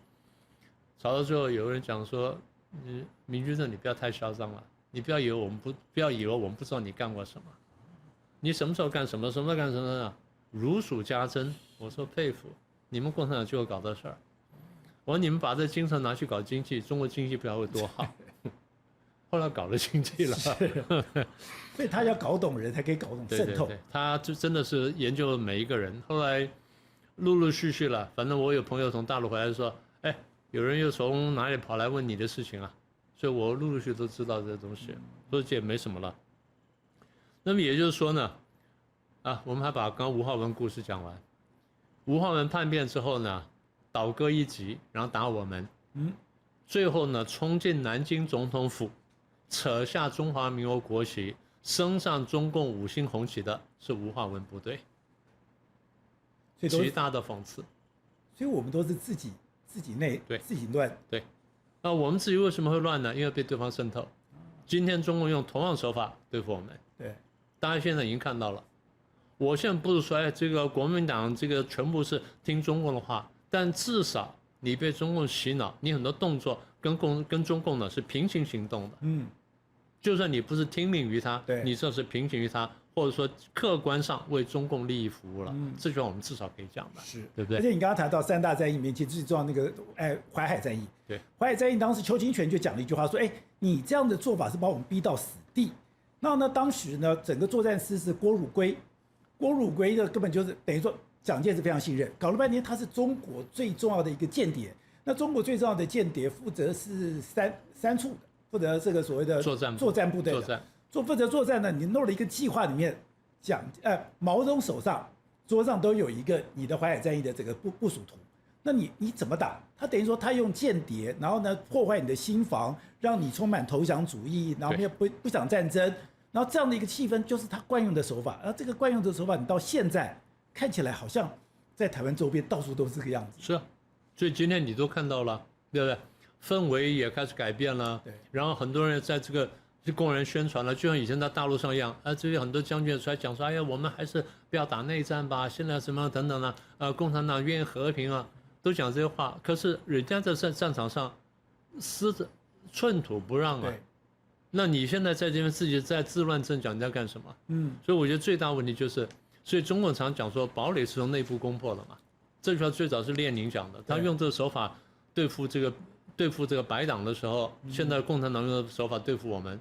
吵到最后有人讲说，明居正你不要太嚣张了，你不要以为我们不知道你干过什么，你什么时候干什么，什么时候干什么啊？如数家珍。我说佩服，你们共产党就会搞这事儿。我说你们把这精神拿去搞经济，中国经济不知道会多好。后来搞了经济了，所以他要搞懂人才可以搞懂渗透。对，他就真的是研究了每一个人。后来陆续了，反正我有朋友从大陆回来说，有人又从哪里跑来问你的事情啊，所以我陆续都知道这些东西，所以这也没什么了。那么也就是说呢，我们还把刚刚吴浩文故事讲完。吴浩文叛变之后呢，倒戈一击，然后打我们，最后呢，冲进南京总统府，扯下中华民国国旗，升上中共5星红旗的是吴浩文部队，极大的讽刺。所以我们都是自己内自己乱。对，那我们自己为什么会乱呢？因为被对方渗透。今天中共用同样手法对付我们，对，大家现在已经看到了。我现在不是说这个国民党这个全部是听中共的话，但至少你被中共洗脑，你很多动作跟中共呢是平行行动的。就算你不是听命于他，你这是平行于他，或者说客观上为中共利益服务了。这句话我们至少可以讲的，是对不对？而且你刚刚谈到3大战役里面，其实最重要那个淮海战役。对，淮海战役当时邱清泉就讲了一句话说：“你这样的做法是把我们逼到死地。”那呢，当时呢，整个作战司是郭汝圭。郭汝圭呢，根本就是等于说蒋介石非常信任，搞了半天他是中国最重要的一个间谍。那中国最重要的间谍负责是三处的，负责这个所谓的作战部队的，负责作战呢。你弄了一个计划里面，毛泽东手上桌上都有一个你的淮海战役的这个部署图。那你怎么打？他等于说他用间谍，然后呢破坏你的心防，让你充满投降主义，然后不想战争。然后这样的一个气氛就是他惯用的手法，而这个惯用的手法，你到现在看起来好像在台湾周边到处都是这个样子。是啊，所以今天你都看到了，对不对？氛围也开始改变了，对。然后很多人在这个就公然宣传了，就像以前在大陆上一样，这些很多将军出来讲说，我们还是不要打内战吧，现在什么等等呢？共产党愿意和平啊，都讲这些话。可是人家在战场上撕着寸土不让啊。对。那你现在在这边自己在自乱阵脚，你在干什么？所以我觉得最大问题就是，所以中共常讲说堡垒是从内部攻破的嘛，这句话最早是列宁讲的，他用这个手法对付这个白党的时候，现在共产党用的手法对付我们，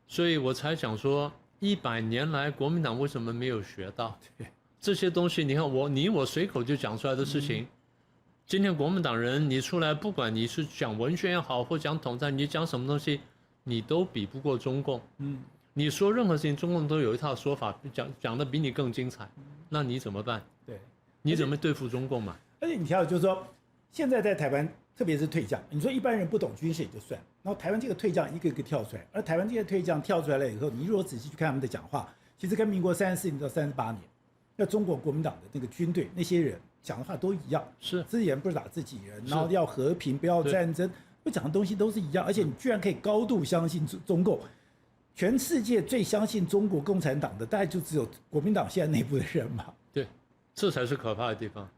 所以我才讲说， 100年来国民党为什么没有学到？这些东西，你看我随口就讲出来的事情，今天国民党人你出来，不管你是讲文宣也好，或讲统战，你讲什么东西，你都比不过中共。你说任何事情，中共都有一套说法，讲的比你更精彩，那你怎么办？对，你怎么对付中共嘛？而且你看，就是说，现在在台湾，特别是退将，你说一般人不懂军事也就算，然后台湾这个退将一个一个跳出来，而台湾这些退将跳出来了以后，你如果仔细去看他们的讲话，其实跟民国34年到38年，那中国国民党的那个军队那些人讲的话都一样，是自己人不是打自己人，然后要和平，不要战争，不讲的东西都是一样，而且你居然可以高度相信中共。全世界最相信中国共产党的，大概就只有国民党现在内部的人嘛。对，这才是可怕的地方。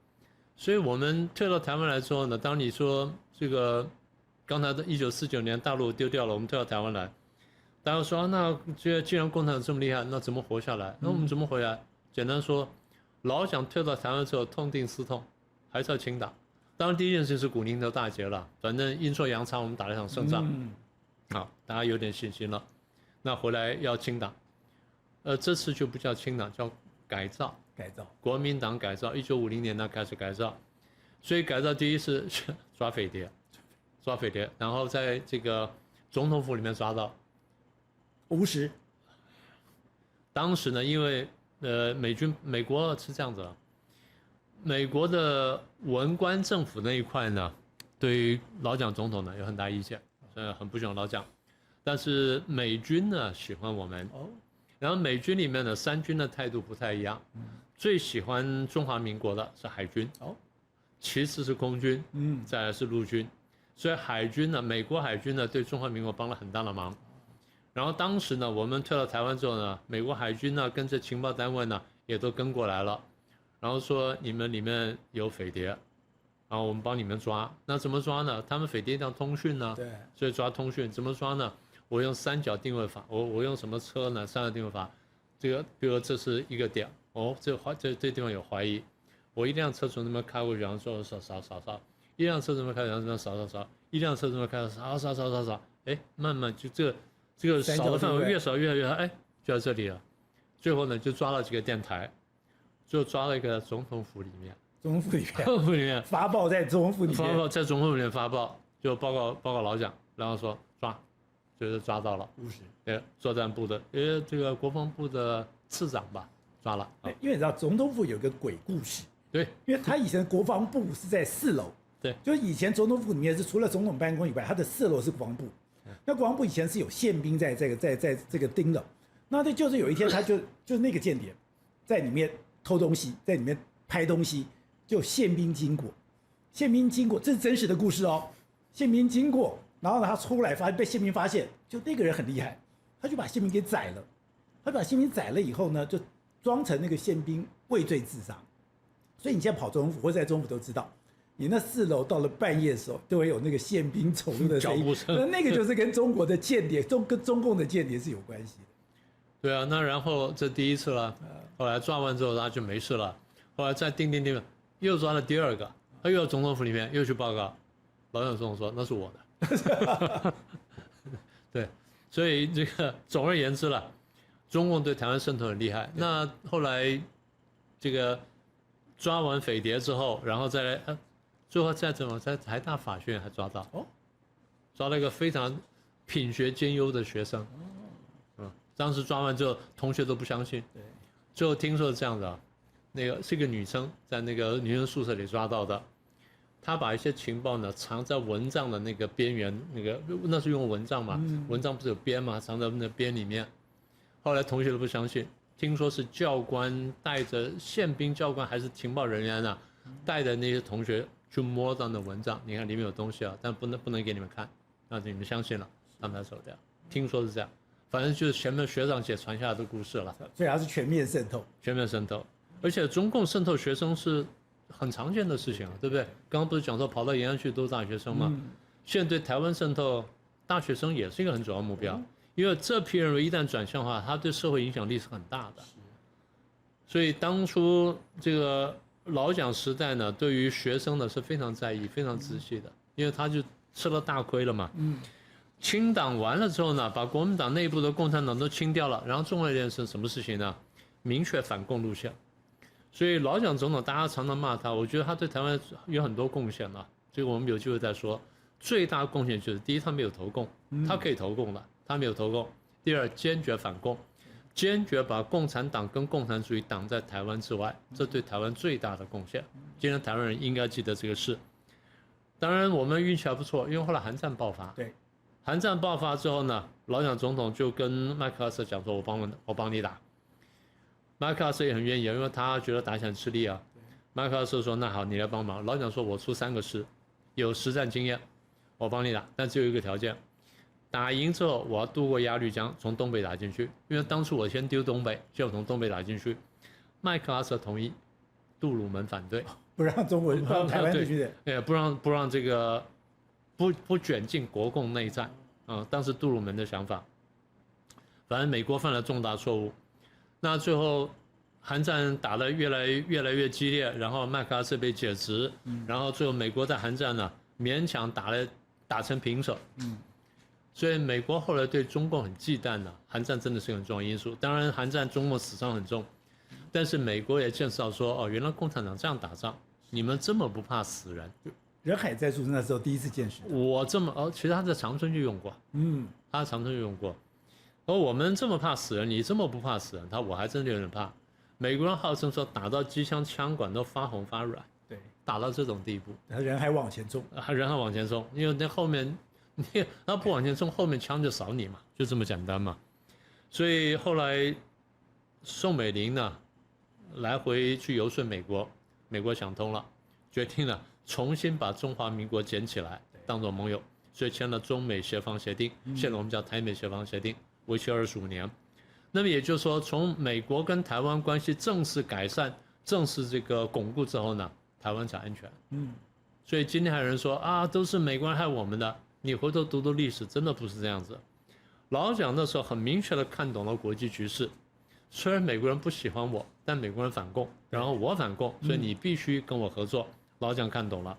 所以我们退到台湾来之后呢，当你说这个刚才的1949年大陆丢掉了，我们退到台湾来，大家说那既然共产党这么厉害，那怎么活下来？那我们怎么回来？简单说，老蒋退到台湾之后，痛定思痛，还是要清党。当然第一件事是古宁头大捷了，反正阴错阳差我们打了一场胜仗，好，大家有点信心了。那回来要清党，这次就不叫清党，叫改造。国民党改造，1950年代开始改造，所以改造第一是抓匪谍，然后在这个总统府里面抓到无实。当时呢，因为美国是这样子了，美国的文官政府那一块呢，对于老蒋总统呢有很大意见，很不喜欢老蒋。但是美军呢喜欢我们，然后美军里面的三军的态度不太一样，最喜欢中华民国的是海军，其次是空军，再来是陆军，所以海军呢，美国海军呢对中华民国帮了很大的忙。然后当时呢，我们退到台湾之后呢，美国海军呢跟着情报单位呢也都跟过来了，然后说你们里面有匪谍，然后我们帮你们抓。那怎么抓呢？他们匪谍要通讯呢，对，所以抓通讯。怎么抓呢？我用三角定位法，我用什么车呢？三角定位法，这个比如这是一个点，这地方有怀疑，我一辆车从那边开过去，然后说扫，一辆车从那边开，然后扫，一辆车从那边开，扫，哎，慢慢就这个扫的范围越扫越大，哎，就在这里了。最后呢，就抓了几个电台，最后抓了一个总统府里面，总统府里面发报在总统府里面，在总统府里面发报，就报告老蒋，然后说抓。就是抓到了，作战部的，这个国防部的次长吧，抓了。因为你知道总统府有个鬼故事，对，因为他以前的国防部是在4楼，对，就是以前总统府里面是除了总统办公以外，它的4楼是国防部。那国防部以前是有宪兵在这个盯的，那就是有一天他就是那个间谍在里面偷东西，在里面拍东西，就宪兵经过，这是真实的故事哦，宪兵经过。然后呢，他出来被宪兵发现，就那个人很厉害，他就把宪兵给宰了。他把宪兵宰了以后呢，就装成那个宪兵畏罪自杀。所以你现在跑总统府或者在总统府都知道，你那4楼到了半夜的时候，都会有那个宪兵走路的声音。那个就是跟中国的间谍，跟中共的间谍是有关系的。对啊，那然后这第一次了，后来抓完之后他就没事了，后来再定，又抓了第2个，他又到总统府里面又去报告，老蒋总统说那是我的。对，所以这个总而言之了，中共对台湾渗透很厉害。那后来这个抓完匪谍之后，然后再来，最后再怎么在台大法学院还抓到，抓了一个非常品学兼优的学生。当时抓完之后，同学都不相信。对，最后听说是这样的，那个是一个女生，在那个女生宿舍里抓到的。他把一些情报呢藏在蚊帐的那个边缘，那是用蚊帐嘛，蚊帐不是有边嘛，藏在那边里面。后来同学都不相信，听说是教官带着宪兵教官还是情报人员啊，带着那些同学去摸到那蚊帐，你看里面有东西啊，但不能给你们看，那你们相信了，他们才走掉。听说是这样，反正就是前面学长姐传下来的故事了。所以它是全面渗透，而且中共渗透学生是很常见的事情啊，对不对？刚刚不是讲说跑到延安去都是大学生吗？现在对台湾渗透，大学生也是一个很主要目标，因为这批人一旦转向的话，他对社会影响力是很大的。所以当初这个老蒋时代呢，对于学生呢是非常在意、非常仔细的，因为他就吃了大亏了嘛。清党完了之后呢，把国民党内部的共产党都清掉了，然后重要一件事什么事情呢？明确反共路线。所以老蒋总统大家常常骂他，我觉得他对台湾有很多贡献了，这个我们有机会再说。最大的贡献就是第一，他没有投共，他可以投共的，他没有投共。第二，坚决反共，坚决把共产党跟共产主义挡在台湾之外，这对台湾最大的贡献。今天台湾人应该记得这个事。当然我们运气还不错，因为后来韩战爆发。对，韩战爆发之后呢，老蒋总统就跟麦克阿瑟讲说：“我帮你打。”麦克阿瑟也很愿意，因为他觉得打起来吃力啊。麦克阿瑟说：“那好，你来帮忙。”老蒋说：“我出3个师，有实战经验，我帮你打，但只有一个条件，打赢之后我要渡过鸭绿江，从东北打进去。因为当初我先丢东北，就从东北打进去。”麦克阿瑟同意，杜鲁门反对，不让台湾地区的，对，不让这个不卷进国共内战啊，当时杜鲁门的想法。反正美国犯了重大错误。那最后，韩战打得越来越激烈，然后麦克阿瑟被解职，然后最后美国在韩战呢勉强打成平手，所以美国后来对中共很忌惮了。韩战真的是很重要的因素，当然韩战中共死伤很重，但是美国也见识到说，哦，原来共产党这样打仗，你们这么不怕死人。人海战术那时候第一次见识。我这么其实他在长春就用过，他在长春就用过。而我们这么怕死人，你这么不怕死人，我还真的有点怕。美国人号称说打到机枪枪管都发红发软，对，打到这种地步，人还往前冲，人还往前冲，因为那后面他不往前冲，后面枪就扫你嘛，就这么简单嘛。所以后来宋美龄呢来回去游说美国，美国想通了，决定了重新把中华民国捡起来，当作盟友，所以签了中美协防协定，现在我们叫台美协防协定。为期25年，那么也就是说，从美国跟台湾关系正式改善、正式这个巩固之后呢，台湾才安全。所以今天还有人说啊，都是美国人害我们的，你回头读读历史，真的不是这样子。老蒋那时候很明确的看懂了国际局势，虽然美国人不喜欢我，但美国人反共，然后我反共，所以你必须跟我合作。老蒋看懂了。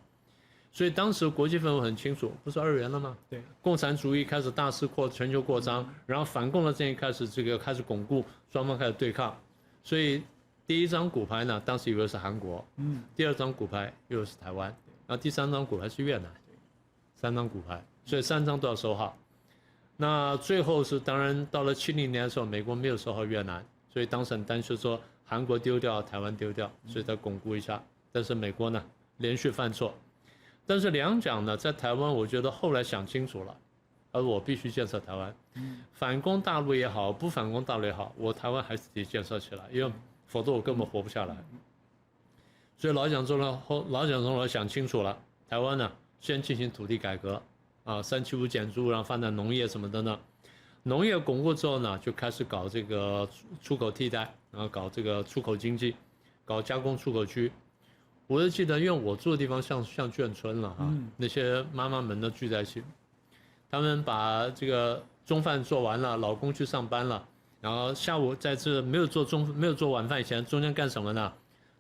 所以当时国际氛围很清楚，不是2元了吗？对，共产主义开始大肆全球扩张，然后反共的阵营开始巩固，双方开始对抗。所以第一张骨牌呢，当时以为是韩国，第2张骨牌又是台湾，然后第3张骨牌是越南，3张骨牌，所以3张都要收好。那最后是当然到了70年的时候，美国没有收好越南，所以当时很担心说韩国丢掉，台湾丢掉，所以再巩固一下。但是美国呢连续犯错。但是两蒋呢，在台湾，我觉得后来想清楚了，而我必须建设台湾，反攻大陆也好，不反攻大陆也好，我台湾还是得建设起来，因为否则我根本活不下来。所以老蒋总统想清楚了，台湾呢，先进行土地改革，啊，375减租，然后发展农业什么的呢，农业巩固之后呢，就开始搞这个出口替代，然后搞这个出口经济，搞加工出口区。我就记得，因为我住的地方像眷村了哈，那些妈妈们都聚在一起，他们把这个中饭做完了，老公去上班了，然后下午在这没有做晚饭以前，中间干什么呢？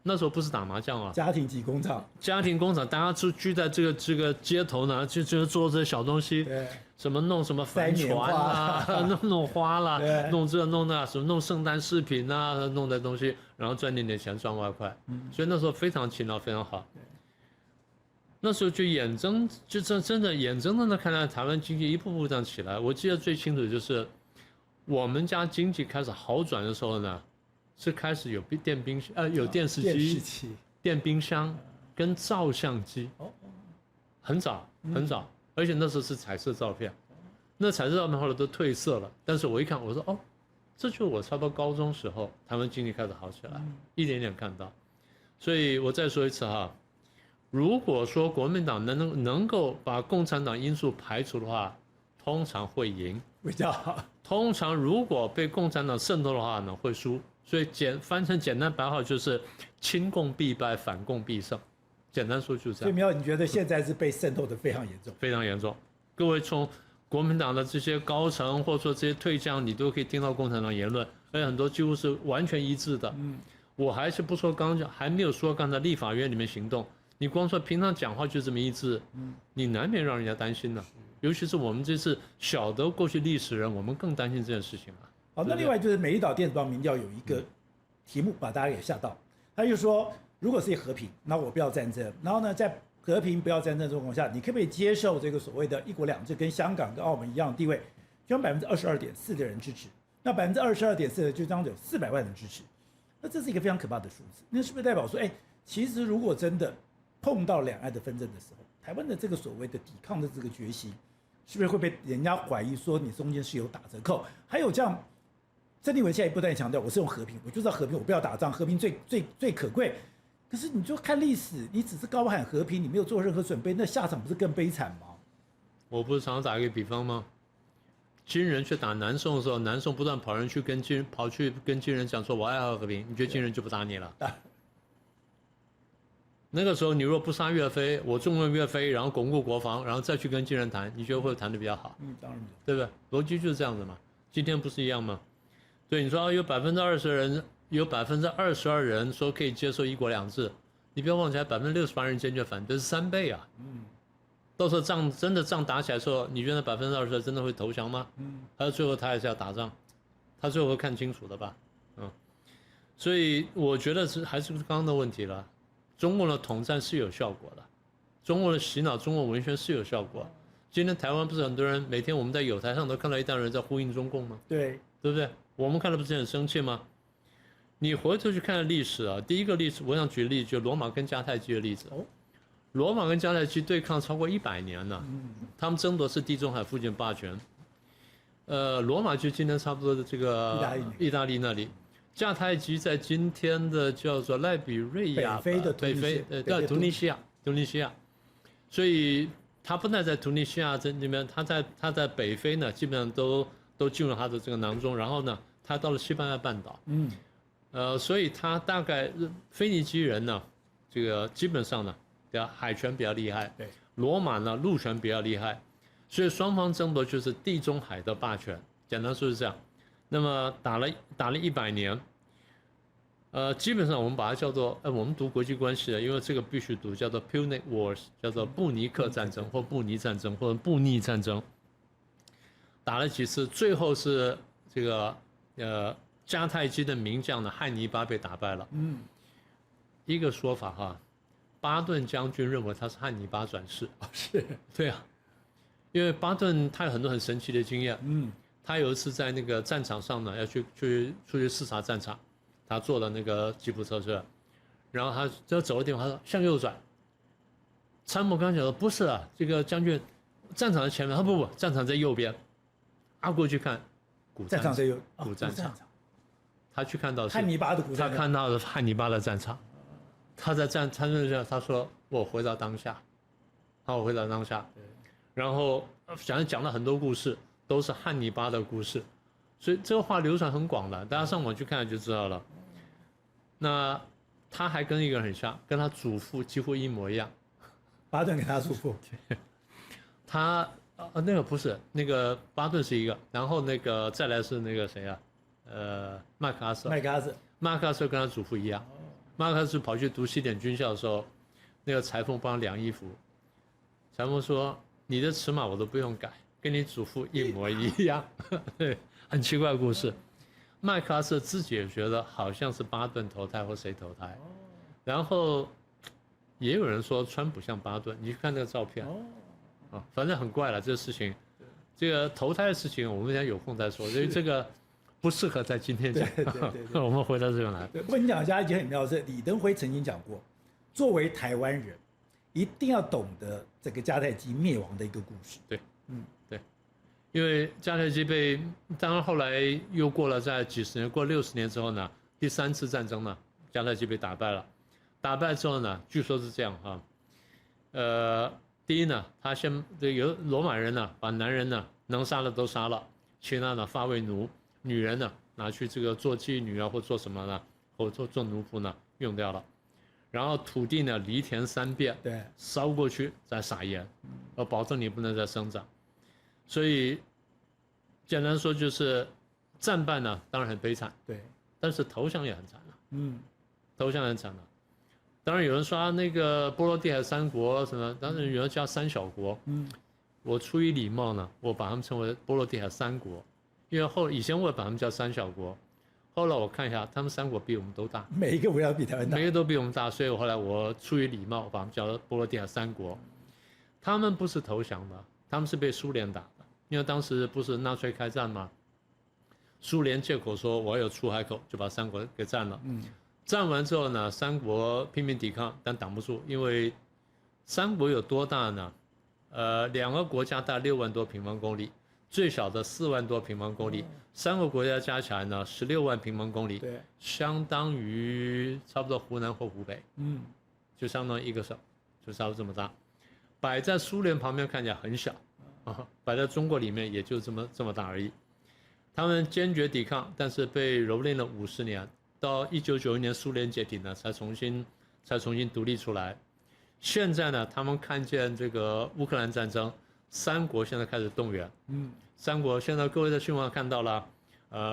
那时候不是打麻将啊，家庭级工厂，大家聚在这个街头呢，就做这些小东西，对，什么弄什么帆船啦，弄花啦，弄这弄那，什么弄圣诞饰品啊，弄的东西，然后赚点钱，赚外快。所以那时候非常勤劳，非常好。那时候就真的眼睁睁的看到台湾经济一步步这样起来。我记得最清楚就是我们家经济开始好转的时候呢，是开始有有电视机、电冰箱跟照相机，很早，而且那时候是彩色照片，那彩色照片后来都褪色了，但是我一看，我说哦，这就是我差不多高中时候台湾经济开始好起来，一点点看到。所以我再说一次哈，如果说国民党能够把共产党因素排除的话，通常会赢，比较好。通常如果被共产党渗透的话呢，会输。所以翻成简单白话就是亲共必败，反共必胜。简单说就是这样。所以苗，你觉得现在是被渗透的非常严重？非常严重。各位从国民党的这些高层，或者说这些退将，你都可以听到共产党言论，而且很多几乎是完全一致的。我还是不说还没有说刚才立法院里面行动，你光说平常讲话就这么一致，你难免让人家担心呢。尤其是我们这次晓得过去历史人，我们更担心这件事情啊。好，那另外就是《美丽岛电子报》民调有一个题目把大家给吓到，他就说，如果是和平，那我不要战争，然后呢，在和平不要战争的状况下，你可不可以接受这个所谓的一国两制跟香港跟澳门一样的地位？就有22.4%的人支持，那22.4%就当有400万人支持，那这是一个非常可怕的数字。那是不是代表说，其实如果真的碰到两岸的纷争的时候，台湾的这个所谓的抵抗的这个决心，是不是会被人家怀疑说你中间是有打折扣？还有这样。郑丽文现在不断强调，我是用和平，我就是要和平，我不要打仗，和平最可贵。可是你就看历史，你只是高喊和平，你没有做任何准备，那下场不是更悲惨吗？我不是常常打一个比方吗？金人去打南宋的时候，南宋不断跑去跟金人讲说我爱好和平，你觉得金人就不打你了？那个时候你若不杀岳飞，我重用岳飞，然后巩固国防，然后再去跟金人谈，你觉得会不会谈得比较好？当然，对不对？逻辑就是这样子嘛。今天不是一样吗？对，你说有20%人，有22%人说可以接受一国两制，你不要忘记，68%人坚决反对，是3倍啊。到时候真的仗打起来的时候，你觉得20%真的会投降吗？还有最后他还是要打仗，他最后会看清楚的吧？所以我觉得还是刚刚的问题了。中共的统战是有效果的，中国的洗脑、中国文宣是有效果。今天台湾不是很多人每天我们在友台上都看到一大人在呼应中共吗？对不对？我们看了不是很生气吗？你回头去看历史啊，第一个例子，我想举例子，就罗马跟迦太基的例子。罗马跟迦太基对抗超过100年了，他们争夺是地中海附近霸权。罗马就今天差不多的这个意大利那里，迦太基在今天的叫做赖比瑞亚，北非突尼西亚，所以他不但在突尼西亚这里面，他在北非呢，基本上都进入他的这个囊中，然后呢，他到了西班牙半岛，所以他大概腓尼基人呢，这个基本上呢，海权比较厉害，对，罗马呢陆权比较厉害，所以双方争夺就是地中海的霸权，简单说是这样。那么打了100年，基本上我们把它叫做，我们读国际关系的，因为这个必须读，叫做 Punic Wars， 叫做布尼克战争或布尼战争或者布匿战争。打了几次，最后是这个迦太基的名将呢汉尼拔被打败了。一个说法哈，巴顿将军认为他是汉尼拔转世。是，对啊，因为巴顿他有很多很神奇的经验。他有一次在那个战场上呢，要出去视察战场，他坐了那个吉普车，然后他就走了地方，他说向右转。参谋刚讲说不是啊，这个将军，战场在前面，他不，战场在右边。过去看古战场，他去看到汉尼拔的古战场，他看到了汉尼拔的战场，他说我回到当下，我回到当下，然后讲了很多故事，都是汉尼拔的故事，所以这个话流传很广的，大家上网去看就知道了。那他还跟一个人很像，跟他祖父几乎一模一样。巴顿给他祖父，他。那个不是，那个巴顿是一个，然后那个再来是那个谁啊？麦克阿瑟跟他祖父一样。麦克阿瑟跑去读西点军校的时候，那个裁缝帮他量衣服，裁缝说：“你的尺码我都不用改，跟你祖父一模一样。”对，很奇怪的故事。麦克阿瑟自己也觉得好像是巴顿投胎或谁投胎，然后也有人说川普像巴顿，你去看那个照片。反正很怪了，这个事情，这个投胎的事情，我们现在有空再说，因为这个不适合在今天讲。对，我们回到这边来。不过你讲一下一件很妙的是，李登辉曾经讲过，作为台湾人，一定要懂得这个迦太基灭亡的一个故事。对，对，因为迦太基当然后来又过了在几十年，过60年之后呢，第3次战争呢，迦太基被打败了。打败之后呢，据说是这样哈，第一呢，他有罗马人呢，把男人呢能杀的都杀了，其他呢发为奴，女人呢拿去这个做妓女啊，或做什么呢，或做奴仆呢用掉了，然后土地呢犁田3遍，对，烧过去再撒盐，保证你不能再生长。所以简单说就是战败呢当然很悲惨，对，但是投降也很惨了，投降也很惨了。当然有人说那个波罗的海3国什么，当然有人叫3小国，我出于礼貌呢，我把他们称为波罗的海三国，因为以前我把他们叫三小国，后来我看一下，他们三国比我们都大，每一个围绕比台湾大，每个都比我们大，所以后来我出于礼貌，我把他们叫波罗的海三国。他们不是投降的，他们是被苏联打的，因为当时不是纳粹开战吗？苏联借口说我有出海口，就把三国给占了。占完之后呢，三国拼命抵抗，但挡不住，因为三国有多大呢？两个国家大6万多平方公里，最小的4万多平方公里，三个国家加起来呢16万平方公里，对，相当于差不多湖南或湖北，就相当于一个省，就差不多这么大。摆在苏联旁边看起来很小，摆在中国里面也就这么大而已。他们坚决抵抗，但是被蹂躏了50年，到1991年苏联解体呢，才重新独立出来。现在呢，他们看见这个乌克兰战争，三国现在开始动员。三国现在各位在新闻上看到了，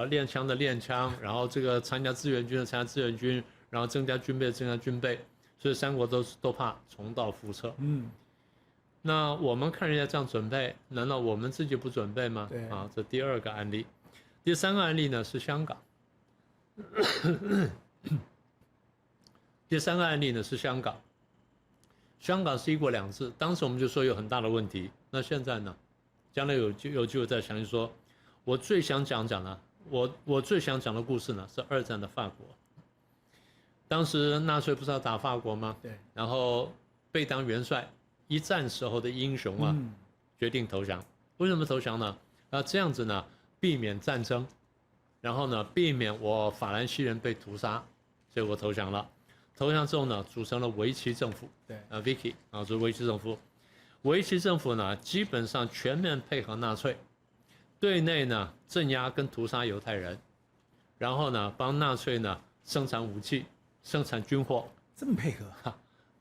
练枪的练枪，然后这个参加志愿军的参加志愿军，然后增加军备，所以三国都怕重蹈覆辙。那我们看人家这样准备，难道我们自己不准备吗？对啊，这第2个案例。第3个案例呢是香港。第3个案例呢是香港。香港是1国2制，当时我们就说有很大的问题。那现在呢？将来有机会再详细说。我最想讲呢，我最想讲的故事呢是2战的法国。当时纳粹不是要打法国吗？对。然后被当元帅，一战时候的英雄啊，决定投降。为什么投降呢？这样子呢，避免战争，然后呢，避免我法兰西人被屠杀，所以我投降了。投降之后呢，组成了维奇政府，对，Vichy 啊，就是维奇政府。维奇政府呢，基本上全面配合纳粹，对内呢镇压跟屠杀犹太人，然后呢帮纳粹呢生产武器、生产军火，这么配合。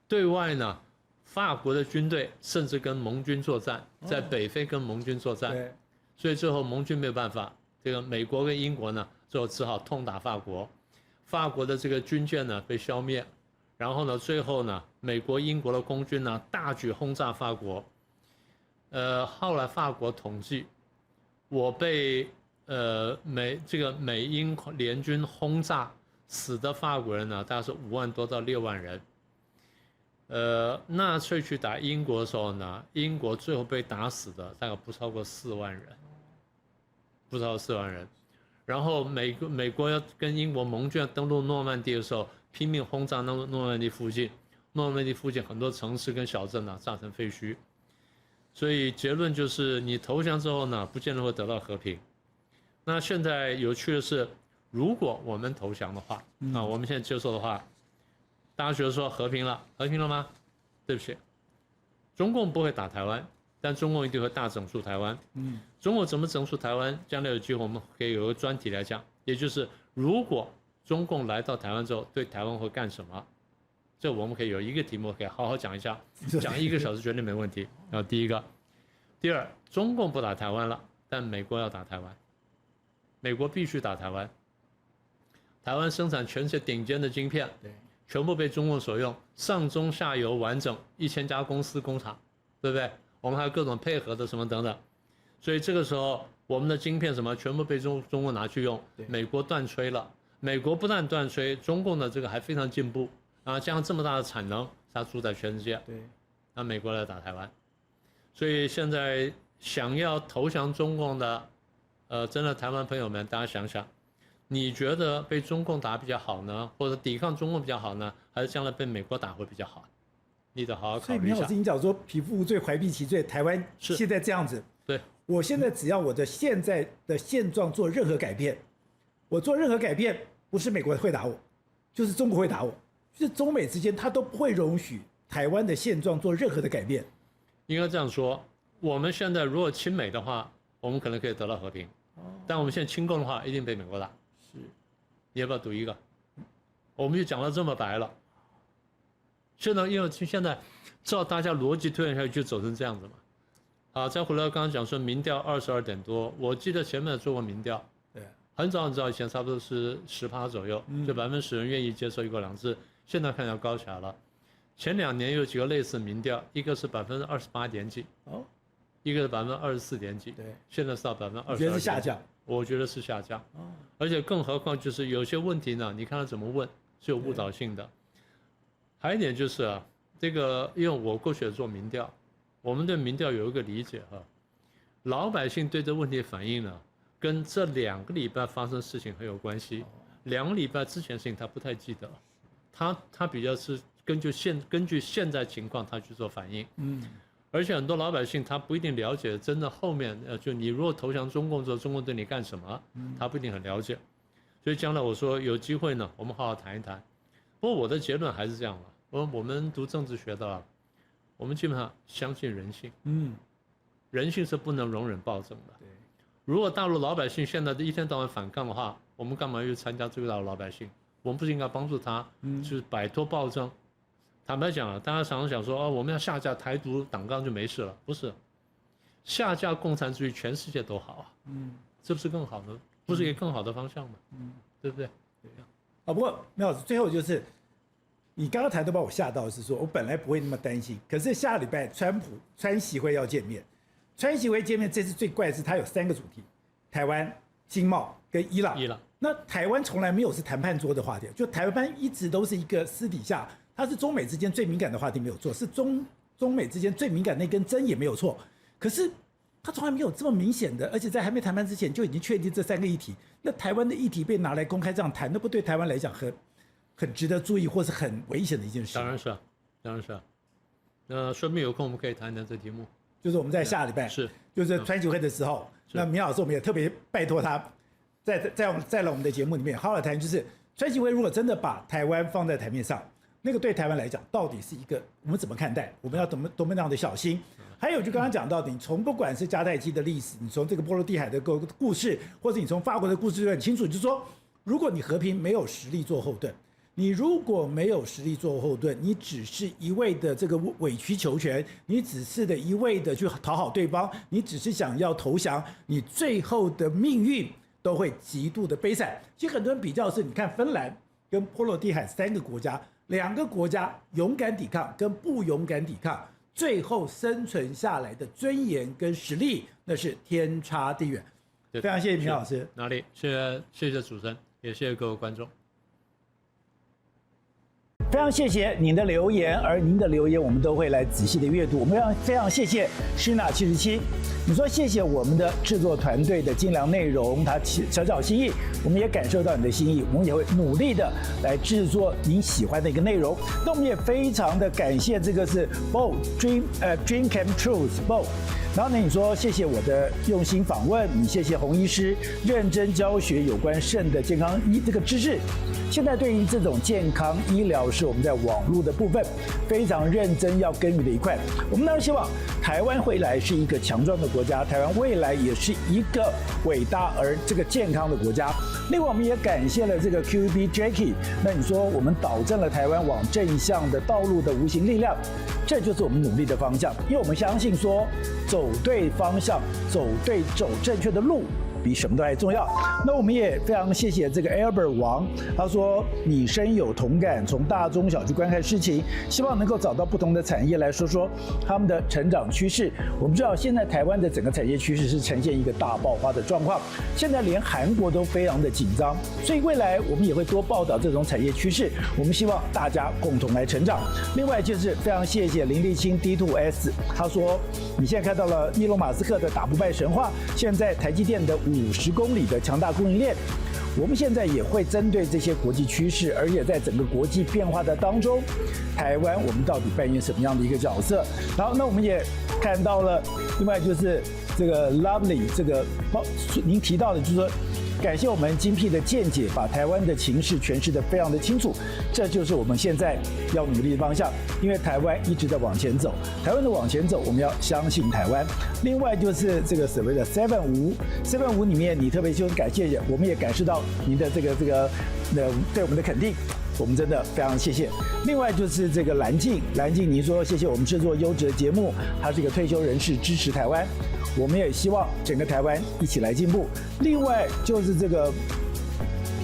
对外呢，法国的军队甚至跟盟军作战，在北非跟盟军作战，对，所以最后盟军没有办法，这个美国跟英国呢，最后只好痛打法国。法国的这个军舰呢被消灭，然后呢，最后呢，美国、英国的空军呢大举轰炸法国。后来法国统计，我被美英联军轰炸死的法国人呢，大概是5万多到6万人。纳粹去打英国的时候呢，英国最后被打死的大概不超过4万人，不超过4万人。然后美国要跟英国盟军登陆诺曼底的时候，拼命轰炸诺曼底附近，诺曼底附近很多城市跟小镇呢炸成废墟。所以结论就是，你投降之后呢，不见得会得到和平。那现在有趣的是，如果我们投降的话，我们现在接受的话，大家觉得说和平了吗？对不起，中共不会打台湾，但中共一定会大整肃台湾。中国怎么整肃台湾？将来有机会我们可以有个专题来讲，也就是如果中共来到台湾之后，对台湾会干什么？这我们可以有一个题目可以好好讲一下，讲1个小时绝对没问题。然后第一个，第二，中共不打台湾了，但美国要打台湾，美国必须打台湾。台湾生产全世界顶尖的晶片，全部被中共所用，上中下游完整，1000家公司工厂，对不对？我们还有各种配合的什么等等，所以这个时候我们的晶片什么全部被中国拿去用，美国断炊了。美国不但断炊，中共的这个还非常进步，然后加上这么大的产能，它主宰全世界。对，那美国来打台湾，所以现在想要投降中共的，真的台湾朋友们，大家想想，你觉得被中共打比较好呢，或者抵抗中共比较好呢，还是将来被美国打会比较好？你得好好考虑一下。所以明老师，你讲说匹夫无罪，怀璧其罪，台湾现在这样子，对，我现在只要我的现在的现状做任何改变，我做任何改变，不是美国会打我，就是中国会打我，就是中美之间他都不会容许台湾的现状做任何的改变。应该这样说，我们现在如果亲美的话，我们可能可以得到和平，但我们现在亲共的话，一定被美国打。是，你要不要赌一个？我们就讲到这么白了。现在因为现在照大家逻辑推演下去，就走成这样子嘛。再回来刚刚讲说民调22点多，我记得前面做过民调，对，很早以前差不多是10%左右，就10%人愿意接受1国2制，现在看要高起来了。前2年有几个类似民调，一个是28点几，一个是24%点几，对，现在是到22%，我觉得是下降。我觉得是下降，而且更何况就是有些问题呢，你看他怎么问是有误导性的。还有一点就是啊，这个因为我过去也做民调，我们对民调有一个理解哈，老百姓对这问题的反应呢，跟这2个礼拜发生的事情很有关系。2个礼拜之前的事情他不太记得，他比较是根据现在情况他去做反应，而且很多老百姓他不一定了解真的后面，就你如果投降中共之后，中共对你干什么，他不一定很了解。所以将来我说有机会呢，我们好好谈一谈。不过我的结论还是这样了，我们读政治学的，我们基本上相信人性，人性是不能容忍暴政的。如果大陆老百姓现在一天到晚反抗的话，我们干嘛去参加这个大陆老百姓？我们不是应该帮助他，就是摆脱暴政？坦白讲啊，大家常常想说我们要下架台独党纲就没事了，不是，下架共产主义全世界都好啊，这不是更好的，不是一个更好的方向吗？对不对？不过苗老师最后就是你刚刚谈都把我吓到，是说我本来不会那么担心，可是下礼拜川习会要见面，川习会见面这次最怪的是它有3个主题：台湾、经贸跟伊朗。那台湾从来没有是谈判桌的话题，就台湾一直都是一个私底下。它是中美之间最敏感的话题没有错，是中美之间最敏感那根针也没有错。可是它从来没有这么明显的，而且在还没谈判之前就已经确定这3个议题。那台湾的议题被拿来公开这样谈，那不对台湾来讲很值得注意，或是很危险的一件事。当然是啊，当然是啊。那说不定有空我们可以谈一谈这题目。就是我们在下礼拜就是川习会的时候，那苗老师我们也特别拜托他，在我们的节目里面好好谈，就是川习会如果真的把台湾放在台面上。那个对台湾来讲，到底是一个我们怎么看待？我们要多么样的小心？还有就刚刚讲到的，你从不管是迦太基的历史，你从这个波罗的海的故事，或者你从法国的故事就很清楚，就是说，如果你和平没有实力做后盾，你如果没有实力做后盾，你只是一味的这个委曲求全，你只是的一味的去讨好对方，你只是想要投降，你最后的命运都会极度的悲惨。其实很多人比较的是，你看芬兰跟波罗的海3个国家。2个国家勇敢抵抗跟不勇敢抵抗，最后生存下来的尊严跟实力，那是天差地远。非常谢谢苗老师。哪里？谢谢主持人，也谢谢各位观众。非常谢谢您的留言，而您的留言我们都会来仔细的阅读。我们非常谢谢施娜77，你说谢谢我们的制作团队的精良内容，他小小心意，我们也感受到你的心意，我们也会努力的来制作您喜欢的一个内容。那我们也非常的感谢这个是 Bo Dream Came True Bo。然后呢，你说谢谢我的用心访问，你谢谢洪医师认真教学有关肾的健康这个知识。现在对于这种健康医疗是我们在网络的部分非常认真要耕耘的一块。我们当然希望台湾未来是一个强壮的国家，台湾未来也是一个伟大而这个健康的国家。另外，我们也感谢了这个 QB Jackie。那你说我们导正了台湾往正向的道路的无形力量，这就是我们努力的方向。因为我们相信说，走对方向，走正确的路，比什么都还重要。那我们也非常谢谢这个 Albert 王，他说你深有同感，从大中小去观看事情，希望能够找到不同的产业来说说他们的成长趋势。我们知道现在台湾的整个产业趋势是呈现一个大爆发的状况，现在连韩国都非常的紧张，所以未来我们也会多报道这种产业趋势。我们希望大家共同来成长。另外就是非常谢谢林立清 D2S， 他说你现在看到了伊隆马斯克的打不败神话，现在台积电的50公里的强大供应链，我们现在也会针对这些国际趋势，而且在整个国际变化的当中，台湾我们到底扮演什么样的一个角色？然后，那我们也看到了，另外就是这个 Lovely 这个您提到的，就是说感谢我们精辟的见解，把台湾的情势诠释得非常的清楚，这就是我们现在要努力的方向。因为台湾一直在往前走，台湾的往前走，我们要相信台湾。另外就是这个所谓的755里面，你特别就是感谢，我们也感受到您的这个对我们的肯定。我们真的非常谢谢。另外就是这个蓝静，您说谢谢我们制作优质的节目，他是一个退休人士，支持台湾，我们也希望整个台湾一起来进步。另外就是这个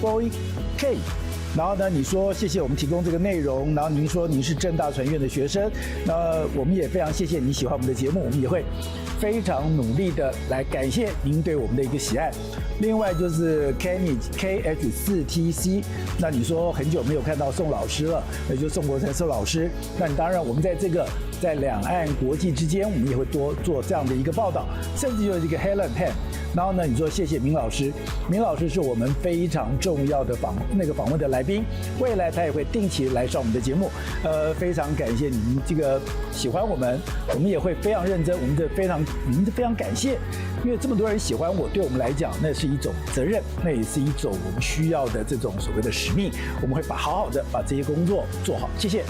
Boy K，然后呢，你说谢谢我们提供这个内容，然后您说您是政大传院的学生，那我们也非常谢谢你喜欢我们的节目，我们也会非常努力的来感谢您对我们的一个喜爱。另外就是 Kenny KH4TC， 那你说很久没有看到宋老师了，那就宋国成宋老师，那你当然我们在两岸国际之间，我们也会多做这样的一个报道，甚至就是这个 Helen Pan。然后呢，你说谢谢明老师，明老师是我们非常重要的访问的来宾，未来他也会定期来上我们的节目。非常感谢你们这个喜欢我们也会非常认真，我们非常感谢，因为这么多人喜欢我，对我们来讲那是一种责任，那也是一种我们需要的这种所谓的使命，我们会好好的把这些工作做好，谢谢。